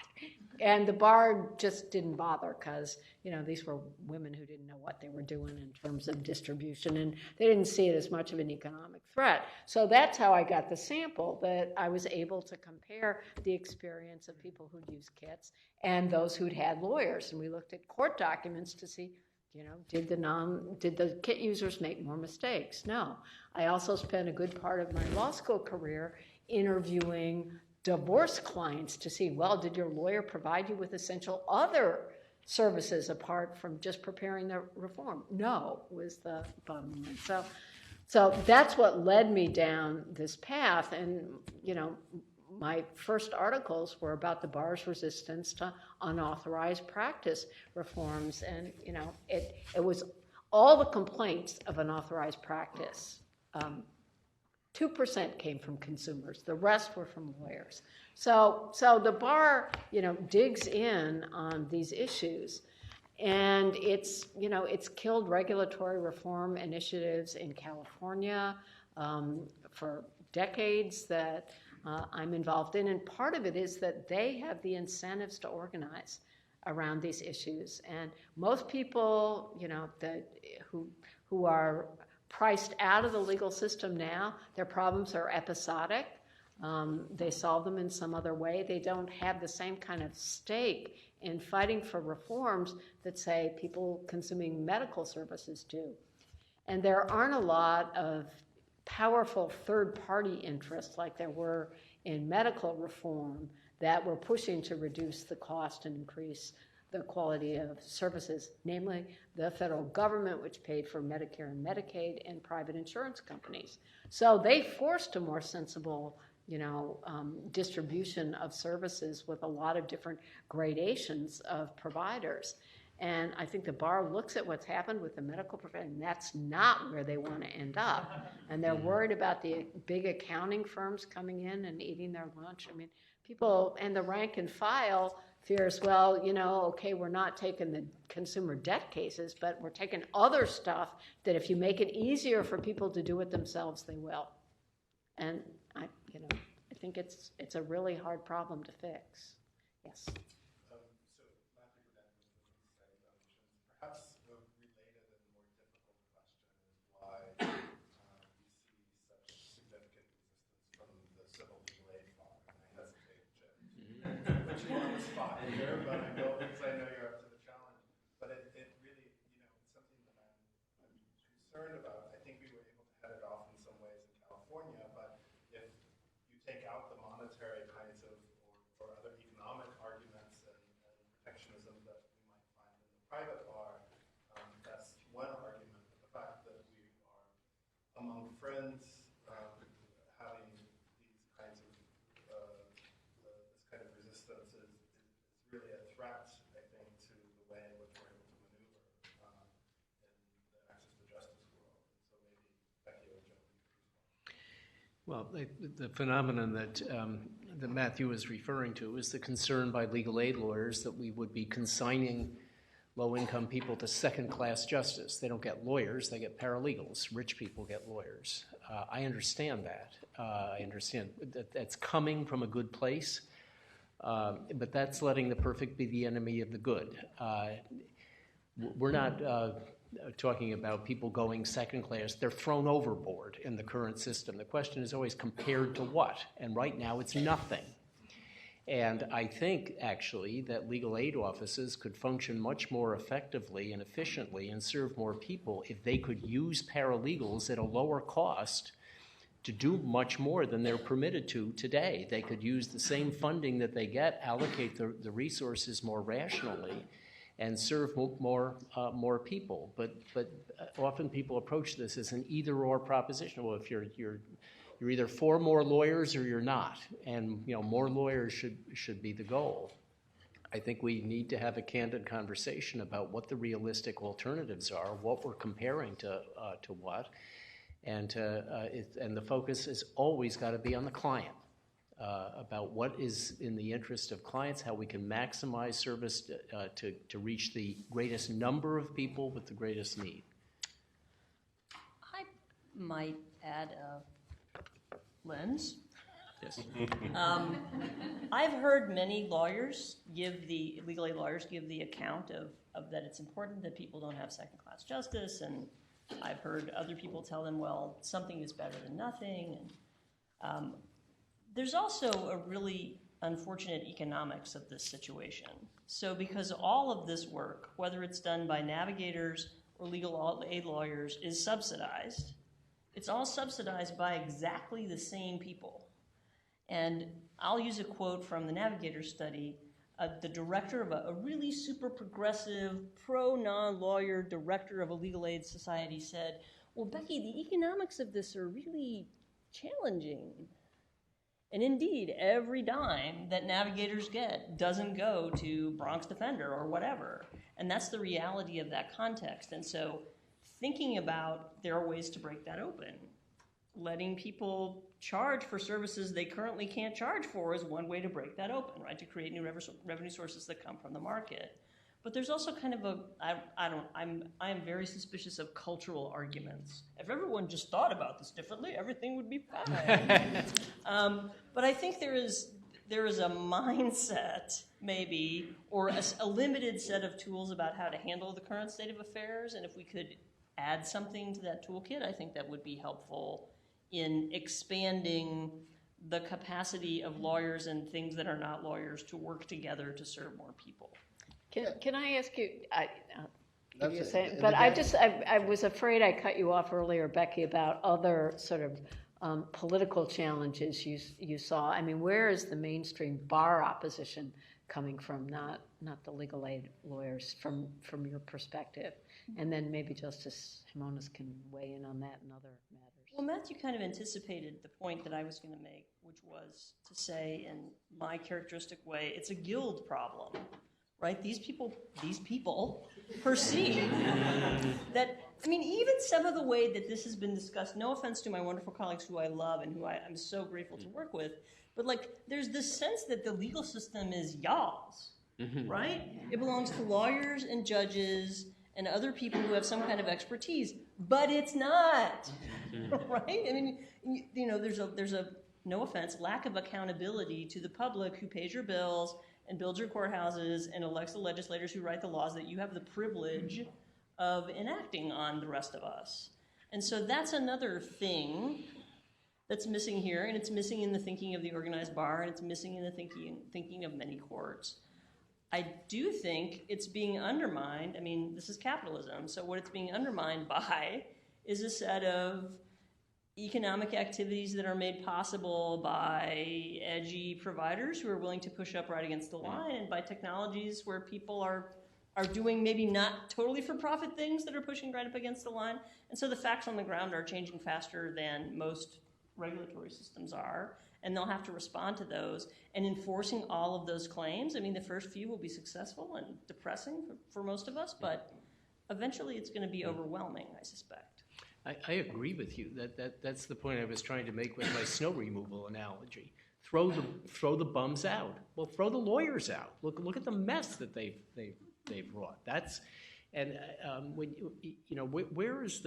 And the bar just didn't bother because, these were women who didn't know what they were doing in terms of distribution, and they didn't see it as much of an economic threat. So that's how I got the sample, that I was able to compare the experience of people who'd used kits and those who'd had lawyers. And we looked at court documents to see, did the kit users make more mistakes? No. I also spent a good part of my law school career interviewing divorce clients to see, well, did your lawyer provide you with essential other services apart from just preparing the reform? No, was the bottom line. So that's what led me down this path. And, my first articles were about the bar's resistance to unauthorized practice reforms. And, it was all the complaints of unauthorized practice. 2% came from consumers. The rest were from lawyers. So the bar, digs in on these issues. And it's, it's killed regulatory reform initiatives in California for decades that I'm involved in. And part of it is that they have the incentives to organize around these issues. And most people, who are priced out of the legal system now, their problems are episodic. They solve them in some other way. They don't have the same kind of stake in fighting for reforms that, say, people consuming medical services do. And there aren't a lot of powerful third-party interests like there were in medical reform that were pushing to reduce the cost and increase the quality of services, namely the federal government, which paid for Medicare and Medicaid, and private insurance companies. So they forced a more sensible distribution of services with a lot of different gradations of providers. And I think the bar looks at what's happened with the medical profession, and that's not where they want to end up. And they're worried about the big accounting firms coming in and eating their lunch. I mean, people, and the rank and file fears, well, okay, we're not taking the consumer debt cases, but we're taking other stuff that if you make it easier for people to do it themselves, they will. And I think it's a really hard problem to fix. Yes. Perhaps a related and more difficult question is why we see such significant resistance from the civil legal aid bar. And I hesitate to put you on the spot here, but I know because I know you're up to the challenge. But it really, it's something that I'm concerned about. I think we were able to head it off in some ways in California, but if you take out the monetary kinds of or other economic arguments and protectionism that we might find in the private bar, that's one argument. But the fact that we are among friends having these kinds of this kind of resistance is really a threat, I think, to the way in which we're able to maneuver in the access to justice world. So maybe Becky or Joe. Well, the phenomenon that Matthew is referring to is the concern by legal aid lawyers that we would be consigning low-income people to second-class justice. They don't get lawyers, they get paralegals. Rich people get lawyers. I understand that. I understand that that's coming from a good place, but that's letting the perfect be the enemy of the good. We're not talking about people going second class. They're thrown overboard in the current system. The question is always compared to what? And right now it's nothing. And I think, actually, that legal aid offices could function much more effectively and efficiently and serve more people if they could use paralegals at a lower cost to do much more than they're permitted to today. They could use the same funding that they get, allocate the resources more rationally, and serve more people. But often people approach this as an either-or proposition. Well, if you're either for more lawyers or you're not, and more lawyers should be the goal. I think we need to have a candid conversation about what the realistic alternatives are, what we're comparing to what, and the focus has always got to be on the client, about what is in the interest of clients, how we can maximize service to reach the greatest number of people with the greatest need. I might add a lens. Yes. I've heard many lawyers legal aid lawyers give the account of that it's important that people don't have second-class justice, and I've heard other people tell them, well, something is better than nothing. And there's also a really unfortunate economics of this situation. So because all of this work, whether it's done by navigators or legal aid lawyers, is subsidized, it's all subsidized by exactly the same people. And I'll use a quote from the Navigator study. The director of a really super progressive, pro-non-lawyer director of a legal aid society said, well, Becky, the economics of this are really challenging. And indeed, every dime that navigators get doesn't go to Bronx Defender or whatever. And that's the reality of that context. And so thinking about there are ways to break that open. Letting people charge for services they currently can't charge for is one way to break that open, right? To create new revenue sources that come from the market. But there's also kind of a, I am very suspicious of cultural arguments. If everyone just thought about this differently, everything would be fine. But I think there is a mindset, maybe, or a limited set of tools about how to handle the current state of affairs. And if we could add something to that toolkit, I think that would be helpful in expanding the capacity of lawyers and things that are not lawyers to work together to serve more people. Can I ask you, That's you it. say, And but again- I was afraid I cut you off earlier, Becky, about other sort of political challenges you saw. I mean, where is the mainstream bar opposition coming from? Not the legal aid lawyers, from your perspective. And then maybe Justice Jimenez can weigh in on that and other matters. Well, Matthew kind of anticipated the point that I was going to make, which was to say in my characteristic way, it's a guild problem, right? These people perceive that, I mean, even some of the way that this has been discussed, no offense to my wonderful colleagues who I love and who I'm so grateful to work with, but like there's this sense that the legal system is y'all's, right? It belongs to lawyers and judges and other people who have some kind of expertise, but it's not, right? I mean, you know, there's a no offense, lack of accountability to the public who pays your bills and builds your courthouses and elects the legislators who write the laws that you have the privilege of enacting on the rest of us. And so that's another thing that's missing here, and it's missing in the thinking of the organized bar, and it's missing in the thinking of many courts. I do think it's being undermined. I mean, this is capitalism, so what it's being undermined by is a set of economic activities that are made possible by edgy providers who are willing to push up right against the line, and by technologies where people are doing maybe not totally for-profit things that are pushing right up against the line. And so the facts on the ground are changing faster than most regulatory systems are, and they'll have to respond to those. And enforcing all of those claims, I mean, the first few will be successful and depressing for most of us, but eventually it's going to be overwhelming, I suspect. I agree with you. That's the point I was trying to make with my snow removal analogy. Throw the bums out. Well, throw the lawyers out. Look at the mess that they've wrought. When you know, where is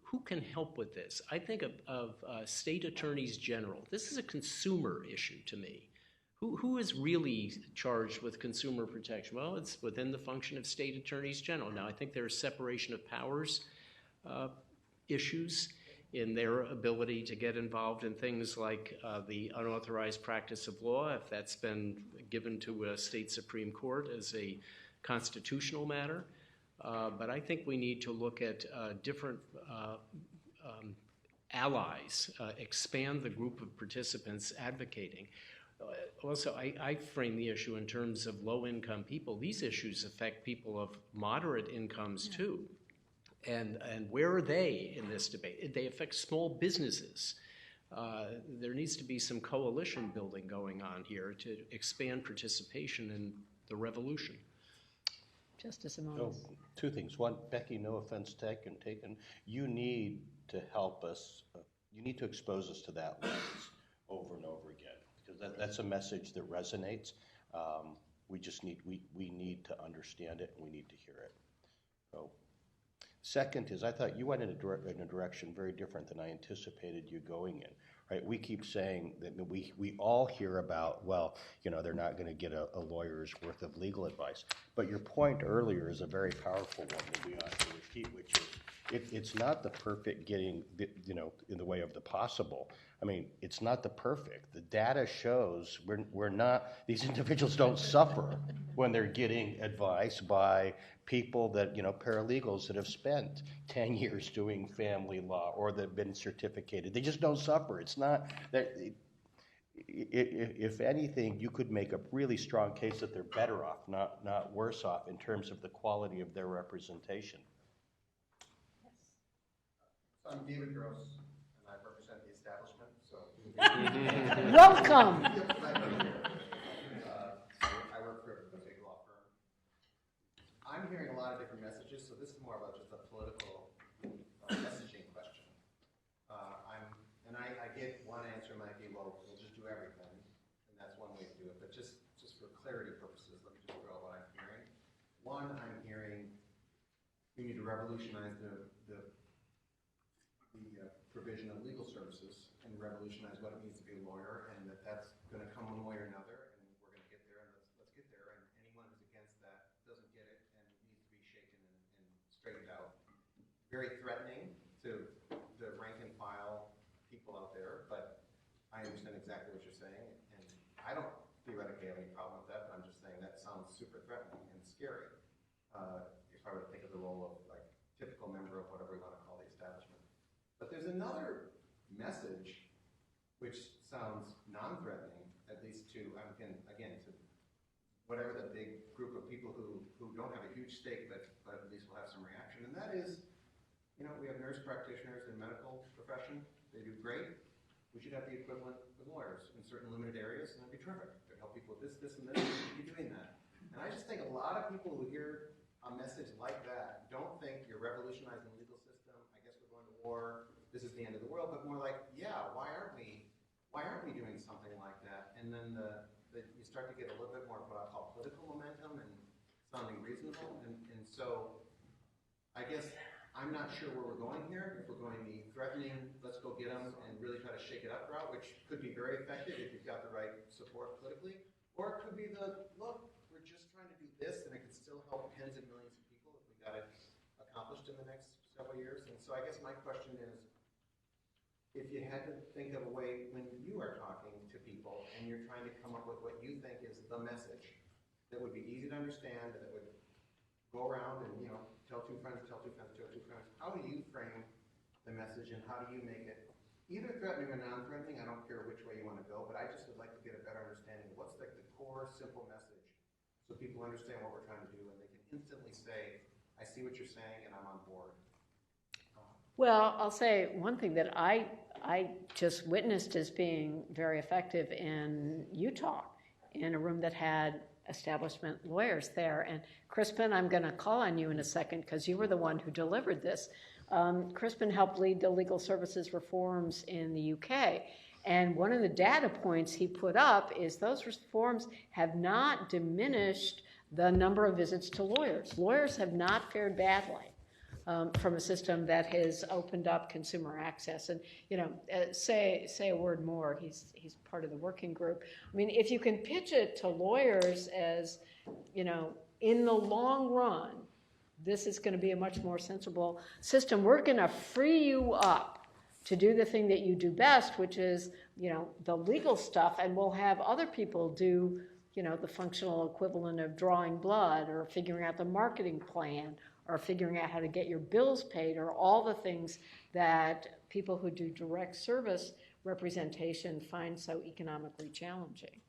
who can help with this? I think of state attorneys general. This is a consumer issue to me. Who is really charged with consumer protection? Well, it's within the function of state attorneys general. Now, I think there are separation of powers issues in their ability to get involved in things like the unauthorized practice of law, if that's been given to a state Supreme Court as a constitutional matter. But I think we need to look at different allies, expand the group of participants advocating. Also, I frame the issue in terms of low-income people. These issues affect people of moderate incomes too. And where are they in this debate? They affect small businesses. There needs to be some coalition building going on here to expand participation in the revolution. Justice Jimenez. Oh, two things. One, Becky, no offense taken. You need to help us. You need to expose us to that lens over and over again, because that's a message that resonates. We need to understand it, and we need to hear it. So, second is, I thought you went in a direction very different than I anticipated you going in. Right? We keep saying that we all hear about, well, you know, they're not going to get a lawyer's worth of legal advice. But your point earlier is a very powerful one that we ought to repeat, which is it's not the perfect getting, you know, in the way of the possible. I mean, it's not the perfect. The data shows we're not, these individuals don't suffer when they're getting advice by people that, you know, paralegals that have spent 10 years doing family law or that have been certificated. They just don't suffer. It's not that, if anything, you could make a really strong case that they're better off, not worse off in terms of the quality of their representation. So I'm David Gross, and I represent the establishment, so. Welcome. I work for a big law firm. I'm hearing a lot of different messages, so this is more about just a political messaging question. I get one answer might be, well, we'll just do everything, and that's one way to do it. But just for clarity purposes, let me just throw out what I'm hearing. one, I'm hearing we need to revolutionize the provision of legal services and revolutionize what it means to be a lawyer, and that's going to come one way or another, and we're going to get there, and let's get there. And anyone who's against that doesn't get it and needs to be shaken and straightened out. Very threatening to the rank and file people out there, but I understand exactly what you're saying, and I don't theoretically have any problem with that, but I'm just saying that sounds super threatening and scary. If I were to think of the role of like typical member of whatever we want to call the establishment. But there's another message which sounds non-threatening, at least to, again, to whatever the big group of people who don't have a huge stake, but at least will have some reaction. And that is, you know, we have nurse practitioners in medical profession. They do great. We should have the equivalent with lawyers in certain limited areas, and that'd be terrific. They'd help people with this, and this. We should be doing that. And I just think a lot of people who hear a message like that don't think you're revolutionizing the legal system. I guess we're going to war. This is the end of the world. But more like, yeah, why aren't we doing something like that? And then you start to get a little bit more what I call political momentum and sounding reasonable. And so I guess I'm not sure where we're going here. If we're going the threatening, let's go get them and really try to shake it up route, which could be very effective if you've got the right support politically. Or it could be the, look, we're just trying to do this and it could still help tens of millions of people if we got it accomplished in the next several years. And so I guess my question is, if you had to think of a way when you are talking to people and you're trying to come up with what you think is the message that would be easy to understand, that would go around and, you know, tell two friends, how do you frame the message and how do you make it either threatening or non-threatening? I don't care which way you want to go, but I just would like to get a better understanding of what's like the core, simple message so people understand what we're trying to do and they can instantly say, I see what you're saying and I'm on board. Well, I'll say one thing that I just witnessed as being very effective in Utah, in a room that had establishment lawyers there. And Crispin, I'm going to call on you in a second because you were the one who delivered this. Crispin helped lead the legal services reforms in the UK. And one of the data points he put up is those reforms have not diminished the number of visits to lawyers. Lawyers have not fared badly from a system that has opened up consumer access. And, you know, say a word more. He's part of the working group. I mean, if you can pitch it to lawyers as, you know, in the long run, this is going to be a much more sensible system. We're going to free you up to do the thing that you do best, which is, you know, the legal stuff, and we'll have other people do, you know, the functional equivalent of drawing blood or figuring out the marketing plan or figuring out how to get your bills paid or all the things that people who do direct service representation find so economically challenging.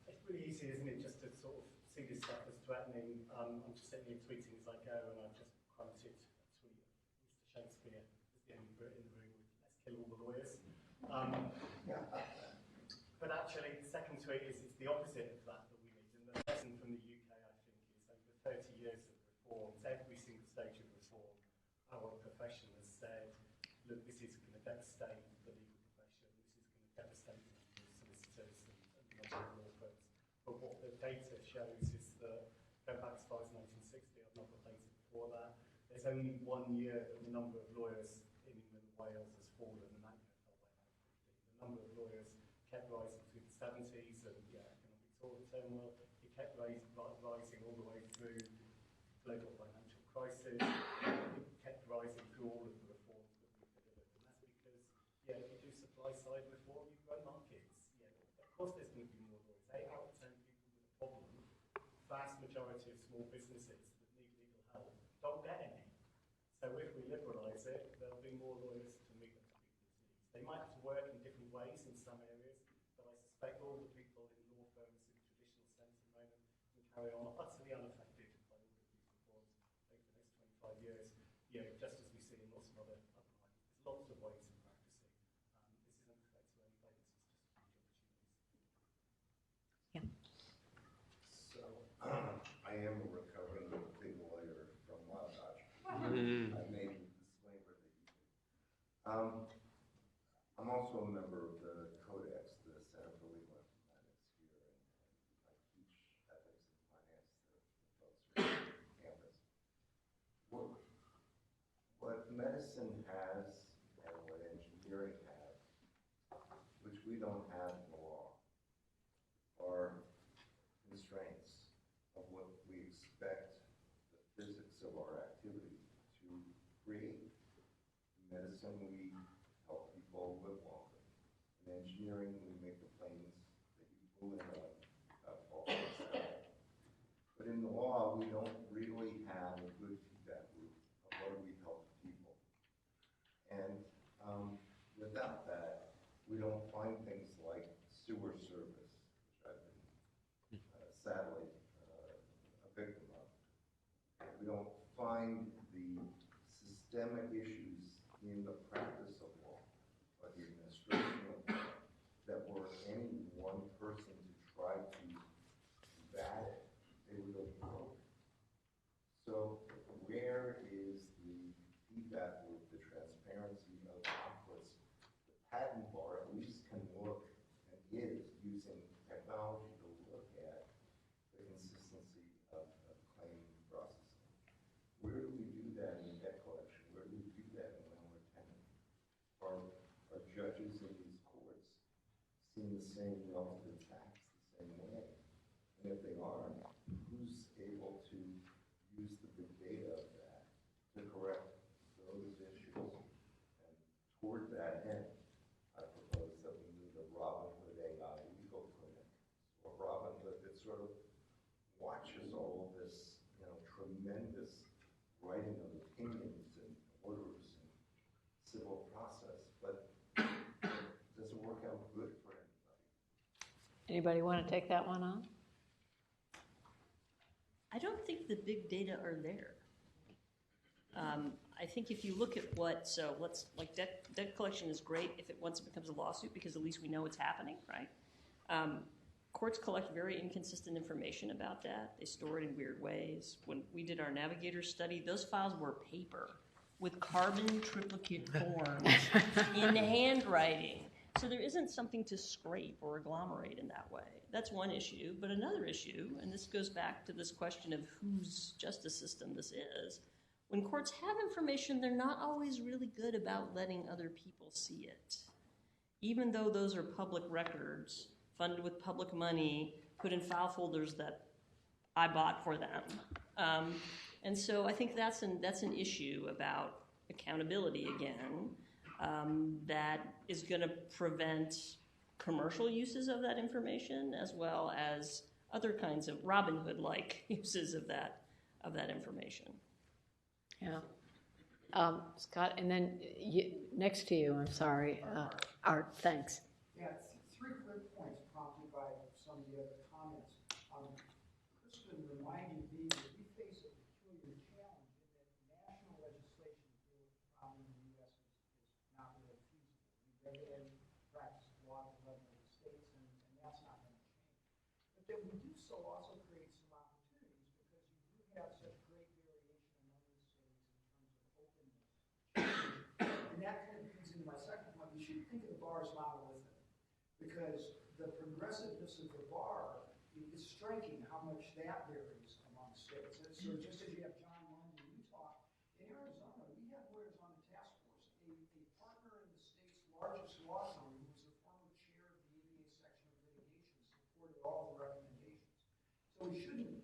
It's really easy, isn't it, just to sort of see this stuff as threatening. I'm just sitting here tweeting as I go, and I've just quoted a tweet of Mr. Shakespeare as the only Brit in the room with let's kill all the lawyers. But actually, the second tweet is it's the opposite of that we need. And the lesson from the UK, I think, is over 30 years of reforms, every single stage of reform, our profession has said, look, this is going to devastate the legal profession, this is going to devastate the solicitors and the number of law firms. But what the data shows is that, going back as far as 1960, I've not got data before that, there's only 1 year that the number of lawyers in England and Wales has fallen, and that year fell by about 50. The number of lawyers kept rising through the 70s and economic sort of turmoil. It kept rising all the way through global financial crisis. It kept rising through all of the reforms that we've delivered. And that's because, if you do supply side reform, you grow markets. Of course there's going to be more lawyers. 8 out of 10 people with a problem, vast majority of small businesses that need legal help don't get any. So if we liberalise it, there'll be more lawyers to meet those people's needs. They might have to work in different ways in some areas, but I suspect all the people in law firms in the traditional sense at the moment can carry on utterly unaffected by all of these reforms over the next 25 years. Just as we see in lots of other markets. There's lots of ways of practicing. This isn't a threat to anybody, this is just a huge opportunity. So, I am a recovering big lawyer from Wild Dodge. I made the disclaimer that you did. I'm also a member of the Codex, the Center for Legal Informatics here, and I teach ethics and finance to folks. medicine has and what engineering has, which we don't have in the law, are constraints of what we expect the physics of our activity to create. In medicine, we help people live longer. In engineering, we make the planes that you flew in on fall from the sky. But in the law, we don't really have a good feedback loop of what do we help people. And without that, we don't find things like sewer service, which I've been sadly a victim of. We don't find the systemic issues in the practice of law or the administration of law that were any one person to try to combat it, they would have broken. So where is the feedback loop, the transparency of outputs? The patent bar at least can look and is using technology to look at the consistency of claim processing. Where do we do that in debt collection? Where do we do that in landlord tenant? Are judges in these courts seeing the same relative facts the same way? And if they are, who's able to use the big data of that to correct those issues? And toward that end, I propose that we need a Robin Hood AI legal clinic, or Robin Hood that sort of watches all of this, tremendous writing of opinions and orders and civil process, but it doesn't work out good for anybody. Anybody want to take that one on? I don't think the big data are there. I think if you look at debt collection is great if it once it becomes a lawsuit, because at least we know what's happening, right? Courts collect very inconsistent information about that. They store it in weird ways. When we did our Navigator study, those files were paper with carbon triplicate forms in handwriting. So there isn't something to scrape or agglomerate in that way. That's one issue. But another issue, and this goes back to this question of whose justice system this is, when courts have information, they're not always really good about letting other people see it. Even though those are public records, funded with public money, put in file folders that I bought for them. And so I think that's an issue about accountability again, that is going to prevent commercial uses of that information as well as other kinds of Robin Hood-like uses of that information. Yeah. Scott, and then next to you, I'm sorry, Art, thanks. Yeah, three quick points prompted by some of the other comments. Kristen reminded me that we face a peculiar challenge in that national legislation to deal with the problem in the U.S. is not really feasible. We regulate practice of law at the level of the states, and that's not going to change. But that we do so also creates some opportunities because you do have such great variation among the states in terms of openness. And that kind of feeds into my second point. We should think of the bar as monolithic, because the progressiveness of the bar is striking how much that varies among states. And so just as you have John Lund in Utah, in Arizona, we have lawyers on the task force. A partner in the state's largest law firm, who was the former chair of the ABA section of litigation, supported all the recommendations. So we shouldn't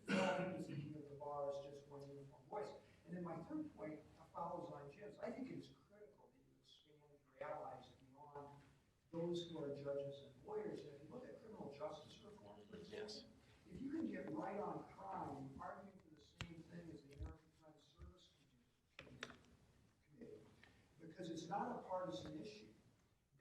fall into thinking of the bar as just one uniform voice. And then my third point follows on Jim's. I think it is critical that you expand your allies beyond those who are judges and lawyers. And if you look at criminal justice reform, for example, if you can get right on crime, arguing for the same thing as the American Crime Service Committee, because it's not a partisan issue,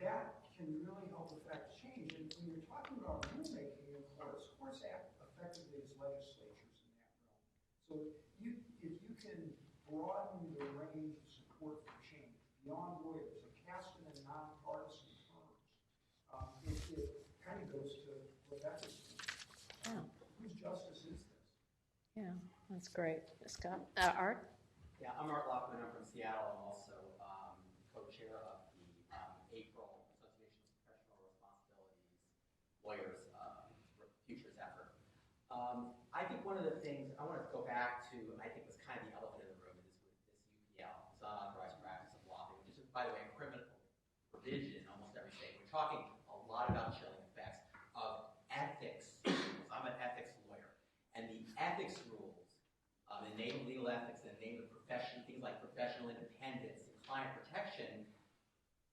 that can really help affect change. And when you're talking about rulemaking in courts act effectively as legislatures in that realm. So if you can broaden the range of support for change beyond lawyers, a casting and nonpartisan firms, it kind of goes to Rebecca's point. Yeah. Whose justice is this? Yeah, that's great. Scott, Art? Yeah, I'm Art Lockman. I'm from Seattle. I'm also co-chair of the April Association of Professional Responsibilities Lawyers Futures effort. I think one of the things I want to go back to, I think was kind of the elephant in the room, is with this unauthorized practice of law, which is, by the way, a criminal provision in almost every state. We're talking a lot about chilling effects of ethics rules. I'm an ethics lawyer. And the ethics rules, in the name of legal ethics, in the name of profession, things like professional independence and client protection,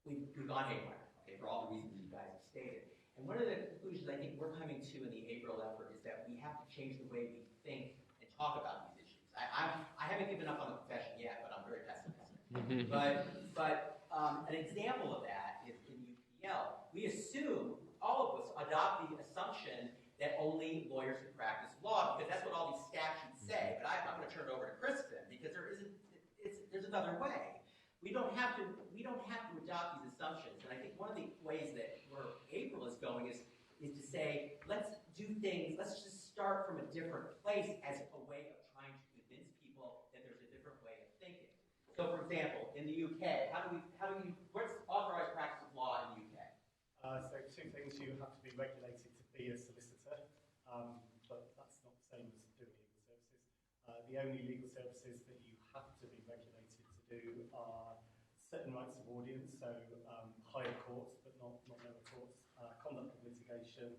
we've gone haywire, okay, for all the reasons you guys have stated. And one of the conclusions I think we're coming to in the April effort is that we have to change the way we think and talk about these issues. I haven't given up on the profession yet, but I'm very pessimistic. But an example of that is in UPL. We assume, all of us adopt the assumption that only lawyers can practice law because that's what all these statutes say. But I'm going to turn it over to Kristen because there's another way. We don't have to adopt these assumptions. And I think one of the ways that where April is going is to say, let's do things, let's just start from a different place as a way of trying to convince people that there's a different way of thinking. So for example, in the UK, what's authorized practice of law in the UK? So two things: you have to be regulated to be a solicitor, but that's not the same as doing legal services. The only legal services that you have to be regulated to do are certain rights of audience, so higher courts, but not lower courts, conduct of litigation,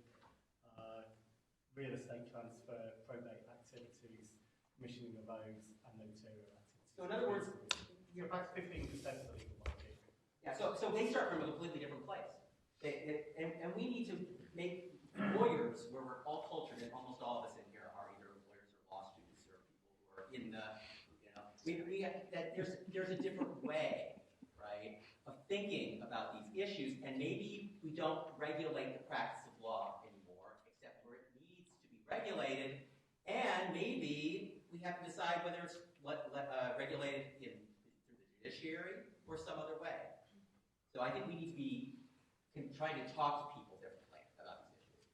real estate transfer, probate activities, commissioning of oaths, and notarial activities. So in other words, you're about 15% of the legal market. Yeah, so they start from a completely different place. And we need to make lawyers, where we're all cultured, and almost all of us in here are either lawyers or law students or people who are in the, that there's a different way, right, of thinking about these issues, and maybe we don't regulate the practice of law anymore, except where it needs to be regulated, and maybe we have to decide whether it's regulated through the judiciary or some other way. So I think we need to be trying to talk to people differently about these issues.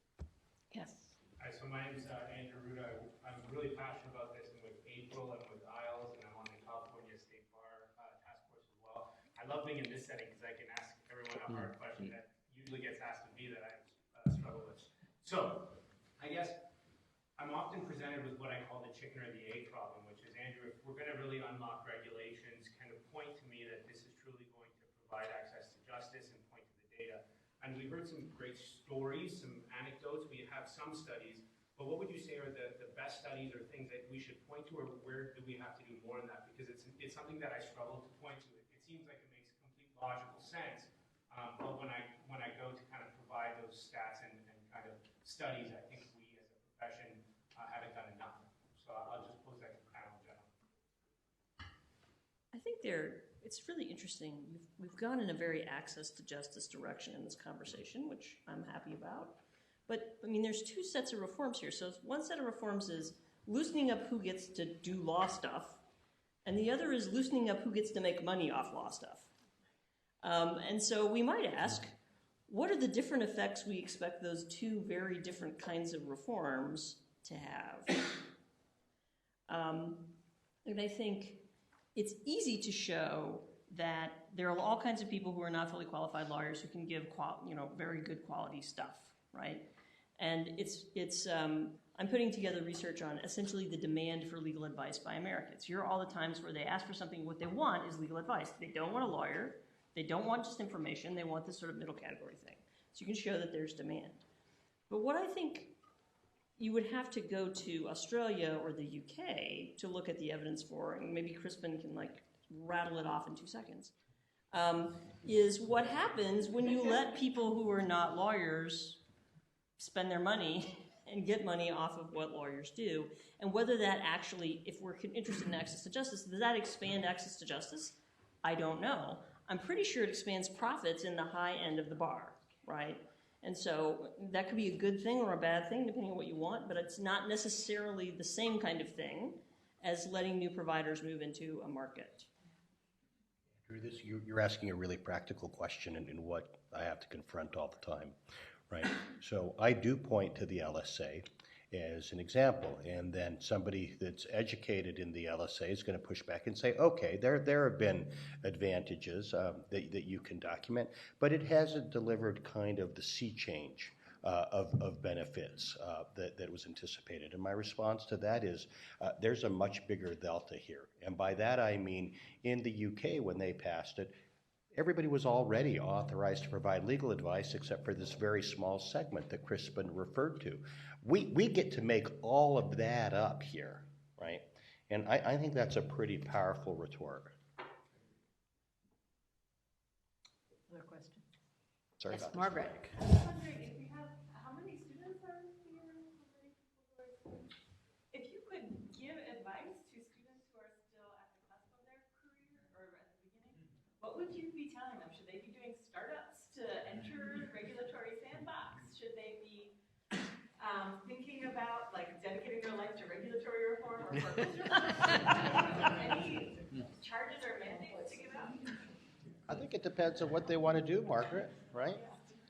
Yes. Hi, so my name is Rhode. I'm really passionate about this, and with April and with IELTS, and I'm on the California State Bar Task Force as well. I love being in this setting because I can ask everyone a hard question that usually gets asked of me that I struggle with. So, I guess I'm often presented with what I call the chicken or the egg problem, which is, Andrew, if we're going to really unlock regulations, kind of point to me that this is truly going to provide access to justice and point to the data. And we heard some great stories, some anecdotes. We have some studies, but what would you say are the best studies or things that we should point to, or where do we have to do more in that? Because it's something that I struggle to point to. It seems like it makes complete logical sense, but when I go to kind of provide those stats and kind of studies, I think we as a profession haven't done enough. So I'll just pose that to the panel in general. I think it's really interesting. We've gone in a very access to justice direction in this conversation, which I'm happy about. But, I mean, there's two sets of reforms here. So one set of reforms is loosening up who gets to do law stuff, and the other is loosening up who gets to make money off law stuff. And so we might ask, what are the different effects we expect those two very different kinds of reforms to have? And I think it's easy to show that there are all kinds of people who are not fully qualified lawyers who can give very good quality stuff, right? And I'm putting together research on essentially the demand for legal advice by Americans. Here are all the times where they ask for something, what they want is legal advice. They don't want a lawyer, they don't want just information, they want this sort of middle category thing. So you can show that there's demand. But what I think you would have to go to Australia or the UK to look at the evidence for, and maybe Crispin can rattle it off in 2 seconds, is what happens when you let people who are not lawyers spend their money and get money off of what lawyers do, and whether that actually, if we're interested in access to justice, does that expand access to justice? I don't know. I'm pretty sure it expands profits in the high end of the bar, right? And so that could be a good thing or a bad thing, depending on what you want, but it's not necessarily the same kind of thing as letting new providers move into a market. Drew, you're asking a really practical question and what I have to confront all the time, right? So I do point to the LSA as an example, and then somebody that's educated in the LSA is going to push back and say, okay, there have been advantages that you can document, but it hasn't delivered kind of the sea change of benefits that was anticipated. And my response to that is there's a much bigger delta here. And by that I mean in the UK when they passed it, everybody was already authorized to provide legal advice except for this very small segment that Crispin referred to. We get to make all of that up here, right? And I think that's a pretty powerful retort. Other question? Sorry Yes, about Margaret. I was wondering if you have, how many students are here? If you could give advice to students who are still at the cusp of their career or at the beginning, what would you be telling them? Should they be doing startups to enter regulatory sandbox? Should they be thinking about like dedicating their life to regulatory reform or purpose reform? Any charges or mandates to give out? I think it depends on what they want to do, Margaret, right?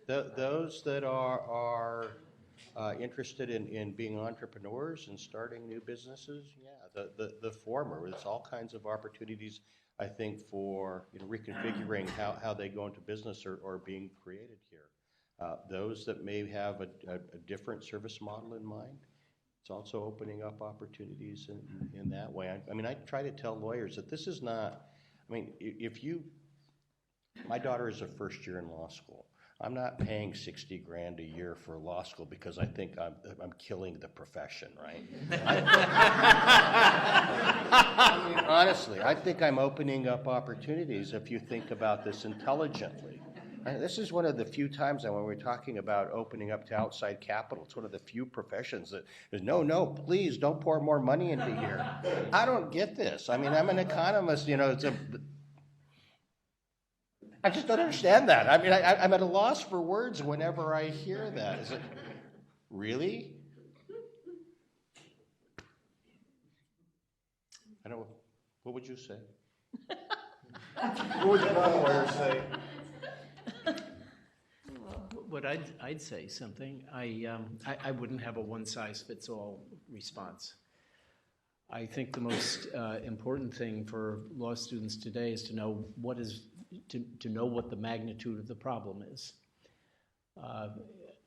Those that are interested in being entrepreneurs and starting new businesses, yeah, the former. There's all kinds of opportunities, I think, for reconfiguring how they go into business or being created here. Those that may have a different service model in mind, it's also opening up opportunities in that way. I mean, I try to tell lawyers that this is not, I mean, my daughter is a first year in law school. I'm not paying $60 grand a year for law school because I think I'm killing the profession, right? I mean, honestly, I think I'm opening up opportunities if you think about this intelligently. And this is one of the few times when we're talking about opening up to outside capital. It's one of the few professions that is, no, please don't pour more money into here. I don't get this. I mean, I'm an economist, I just don't understand that. I mean, I'm at a loss for words whenever I hear that. Is it really? I don't know. What would you say? What would you lawyer say? What I'd say something. I wouldn't have a one-size-fits-all response. I think the most important thing for law students today is to know to know what the magnitude of the problem is.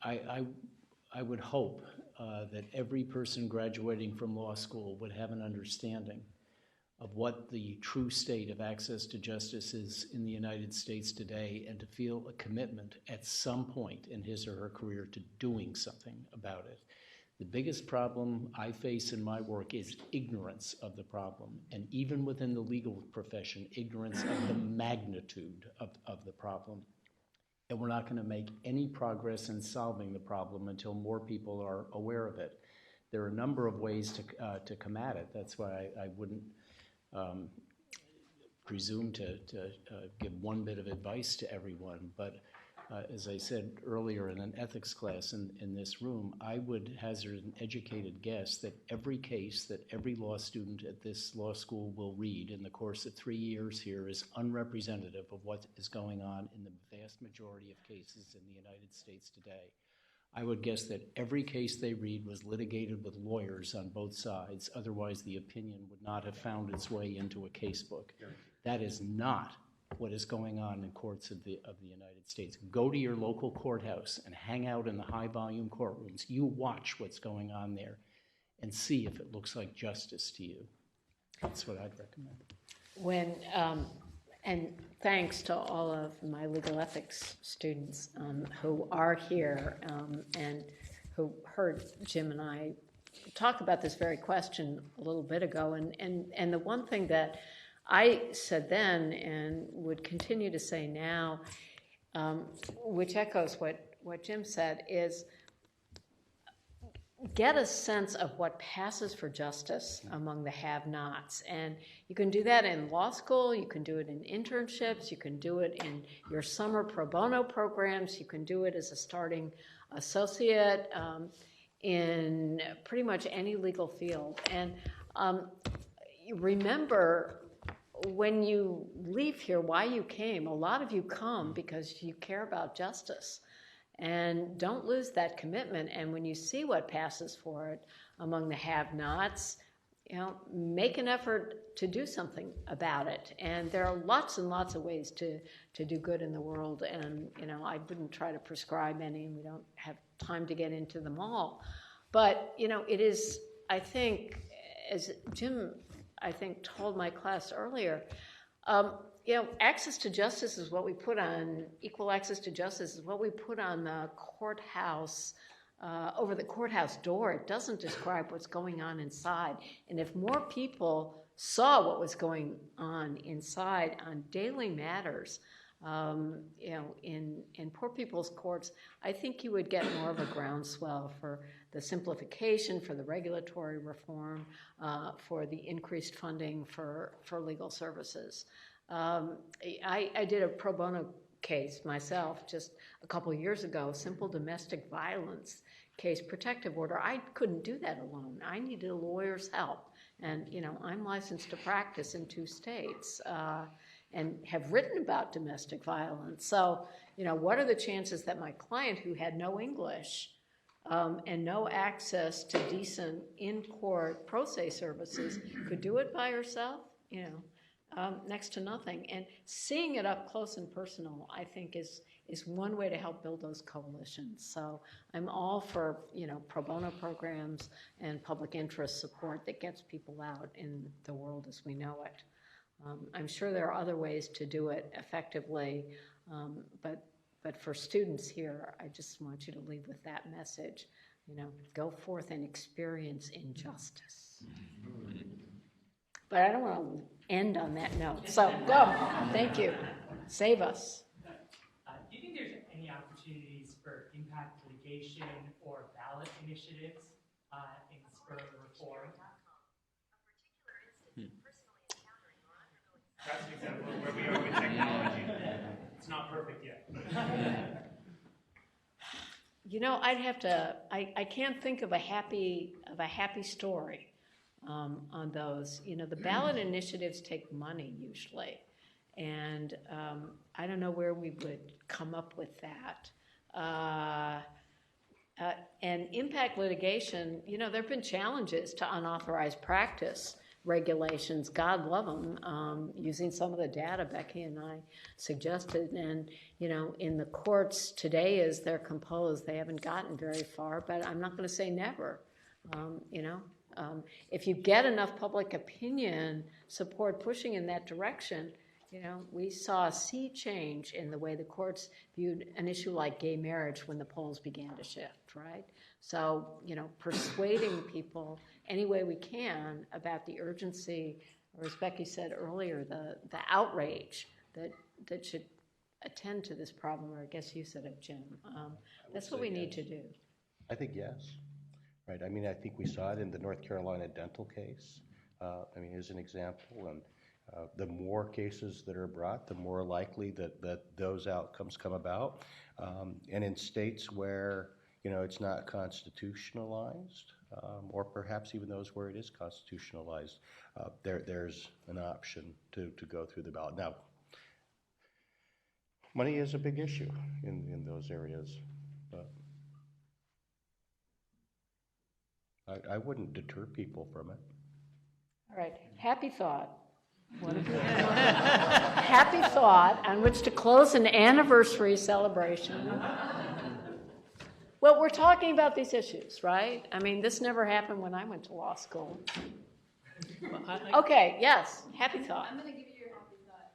I would hope that every person graduating from law school would have an understanding of what the true state of access to justice is in the United States today, and to feel a commitment at some point in his or her career to doing something about it. The biggest problem I face in my work is ignorance of the problem, and even within the legal profession, ignorance of the magnitude of the problem. And we're not going to make any progress in solving the problem until more people are aware of it. There are a number of ways to combat it. That's why I wouldn't presume to give one bit of advice to everyone, but as I said earlier in an ethics class in this room, I would hazard an educated guess that every case that every law student at this law school will read in the course of 3 years here is unrepresentative of what is going on in the vast majority of cases in the United States today. I would guess that every case they read was litigated with lawyers on both sides, otherwise the opinion would not have found its way into a case book. That is not what is going on in courts of the United States. Go to your local courthouse and hang out in the high-volume courtrooms. You watch what's going on there and see if it looks like justice to you. That's what I'd recommend. And thanks to all of my legal ethics students who are here and who heard Jim and I talk about this very question a little bit ago. And the one thing that I said then and would continue to say now, which echoes what Jim said, is get a sense of what passes for justice among the have-nots. And you can do that in law school, you can do it in internships, you can do it in your summer pro bono programs, you can do it as a starting associate in pretty much any legal field. And remember, when you leave here, why you came. A lot of you come because you care about justice. And don't lose that commitment. And when you see what passes for it among the have-nots, make an effort to do something about it. And there are lots and lots of ways to do good in the world. And, I wouldn't try to prescribe any, and we don't have time to get into them all. But, it is, I think, as Jim, told my class earlier, access to justice is what we put on, equal access to justice is what we put on the courthouse, over the courthouse door. It doesn't describe what's going on inside. And if more people saw what was going on inside on daily matters, in poor people's courts, I think you would get more of a groundswell for the simplification, for the regulatory reform, for the increased funding for legal services. I did a pro bono case myself just a couple of years ago, simple domestic violence case, protective order. I couldn't do that alone. I needed a lawyer's help. And, I'm licensed to practice in 2 states and have written about domestic violence. So, what are the chances that my client, who had no English and no access to decent in-court pro se services, could do it by herself? Next to nothing. And seeing it up close and personal, I think, is one way to help build those coalitions. So I'm all for, pro bono programs and public interest support that gets people out in the world as we know it. I'm sure there are other ways to do it effectively, but for students here, I just want you to leave with that message. Go forth and experience injustice. But I don't want to end on that note. So go. Thank you. Save us. Do you think there's any opportunities for impact litigation or ballot initiatives in spur of reform? That's an example of where we are with technology. It's not perfect yet. I'd have to. I can't think of a happy story on those. The ballot initiatives take money usually, and I don't know where we would come up with that. And impact litigation, there have been challenges to unauthorized practice regulations. God love them, using some of the data Becky and I suggested. And, in the courts today as they're composed, they haven't gotten very far, but I'm not going to say never, if you get enough public opinion support pushing in that direction, we saw a sea change in the way the courts viewed an issue like gay marriage when the polls began to shift, right? So, persuading people any way we can about the urgency, or as Becky said earlier, the outrage that should attend to this problem, or I guess you said it, Jim. That's what we need to do. I think yes. Right. I mean, I think we saw it in the North Carolina dental case. Here's an example. And the more cases that are brought, the more likely that those outcomes come about. And in states where, it's not constitutionalized, or perhaps even those where it is constitutionalized, there's an option to go through the ballot. Now, money is a big issue in those areas, but I wouldn't deter people from it. All right. Happy thought. Happy thought on which to close an anniversary celebration. Well, we're talking about these issues, right? This never happened when I went to law school. Okay, yes, happy thought. I'm going to give you your happy thought.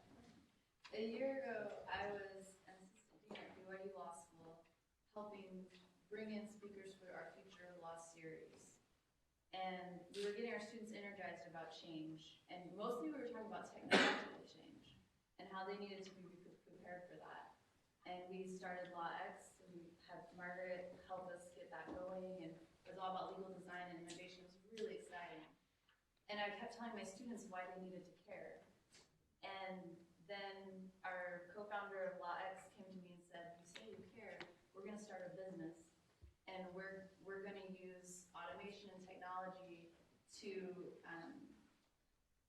A year ago, I was an assistant dean at BYU Law School, helping bring in speakers for our Future of Law series. And we were getting our students energized about change. And mostly we were talking about technological change and how they needed to be prepared for that. And we started Law X, and we had Margaret help us get that going. And it was all about legal design and innovation. It was really exciting. And I kept telling my students why they needed to care. And then our co-founder of Law X came to me and said, "You say you care, we're going to start a business. And we're going to use automation and technology to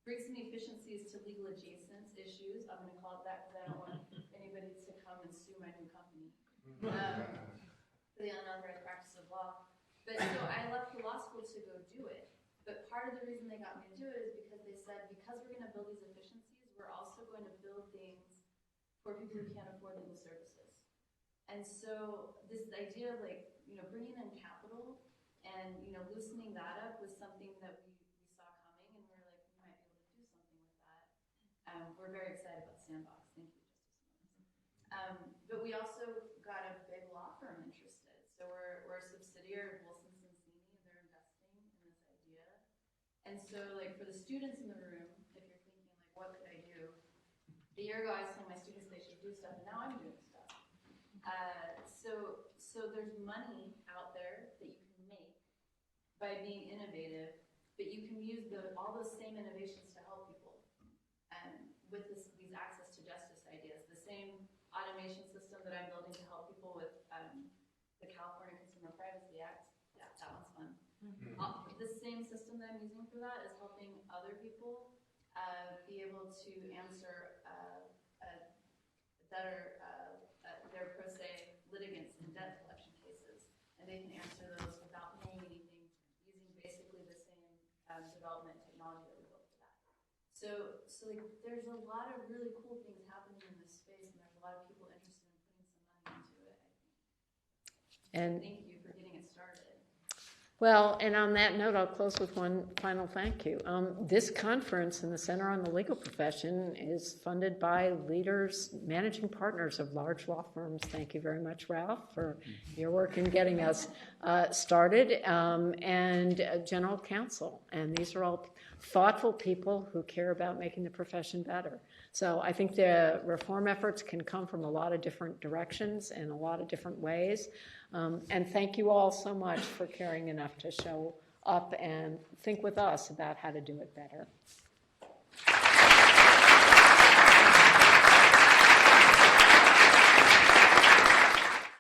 bring some efficiencies to legal adjacent issues." I'm going to call it that because I don't want anybody to come and sue my new company for the unauthorized practice of law. But so I left the law school to go do it. But part of the reason they got me to do it is because they said, because we're going to build these efficiencies, we're also going to build things for people who can't afford legal services. And so this idea of like, bringing in capital and, loosening that up was something that we saw coming, and we were like, we might be able to do something with that. We're very excited about Sandbox. Thank you, Justice Moniz. But we also got a big law firm interested. So we're a subsidiary of Wilson Sonsini, and they're investing in this idea. And so, like, for the students in the room, if you're thinking, like, what could I do? A year ago, I was telling my students they should do stuff, and now I'm doing stuff. So there's money out there that you can make by being innovative, but you can use all those same innovations to help people. With these access to justice ideas, the same automation system that I'm building to help people with the California Consumer Privacy Act. Yeah, that one's fun. The same system that I'm using for that is helping other people be able to answer better their pro se litigants in debt collection cases, and they can answer those without paying anything, using basically the same development technology that we built for that. So like, there's a lot of really cool things happening in this space, and there's a lot of people interested in putting some money into it, I think. And thank you for getting it started. well, and on that note, I'll close with one final thank you. This conference in the Center on the Legal Profession is funded by leaders, managing partners of large law firms. Thank you very much, Ralph, for your work in getting us started, and general counsel. And these are all thoughtful people who care about making the profession better. So I think the reform efforts can come from a lot of different directions and a lot of different ways. And thank you all so much for caring enough to show up and think with us about how to do it better.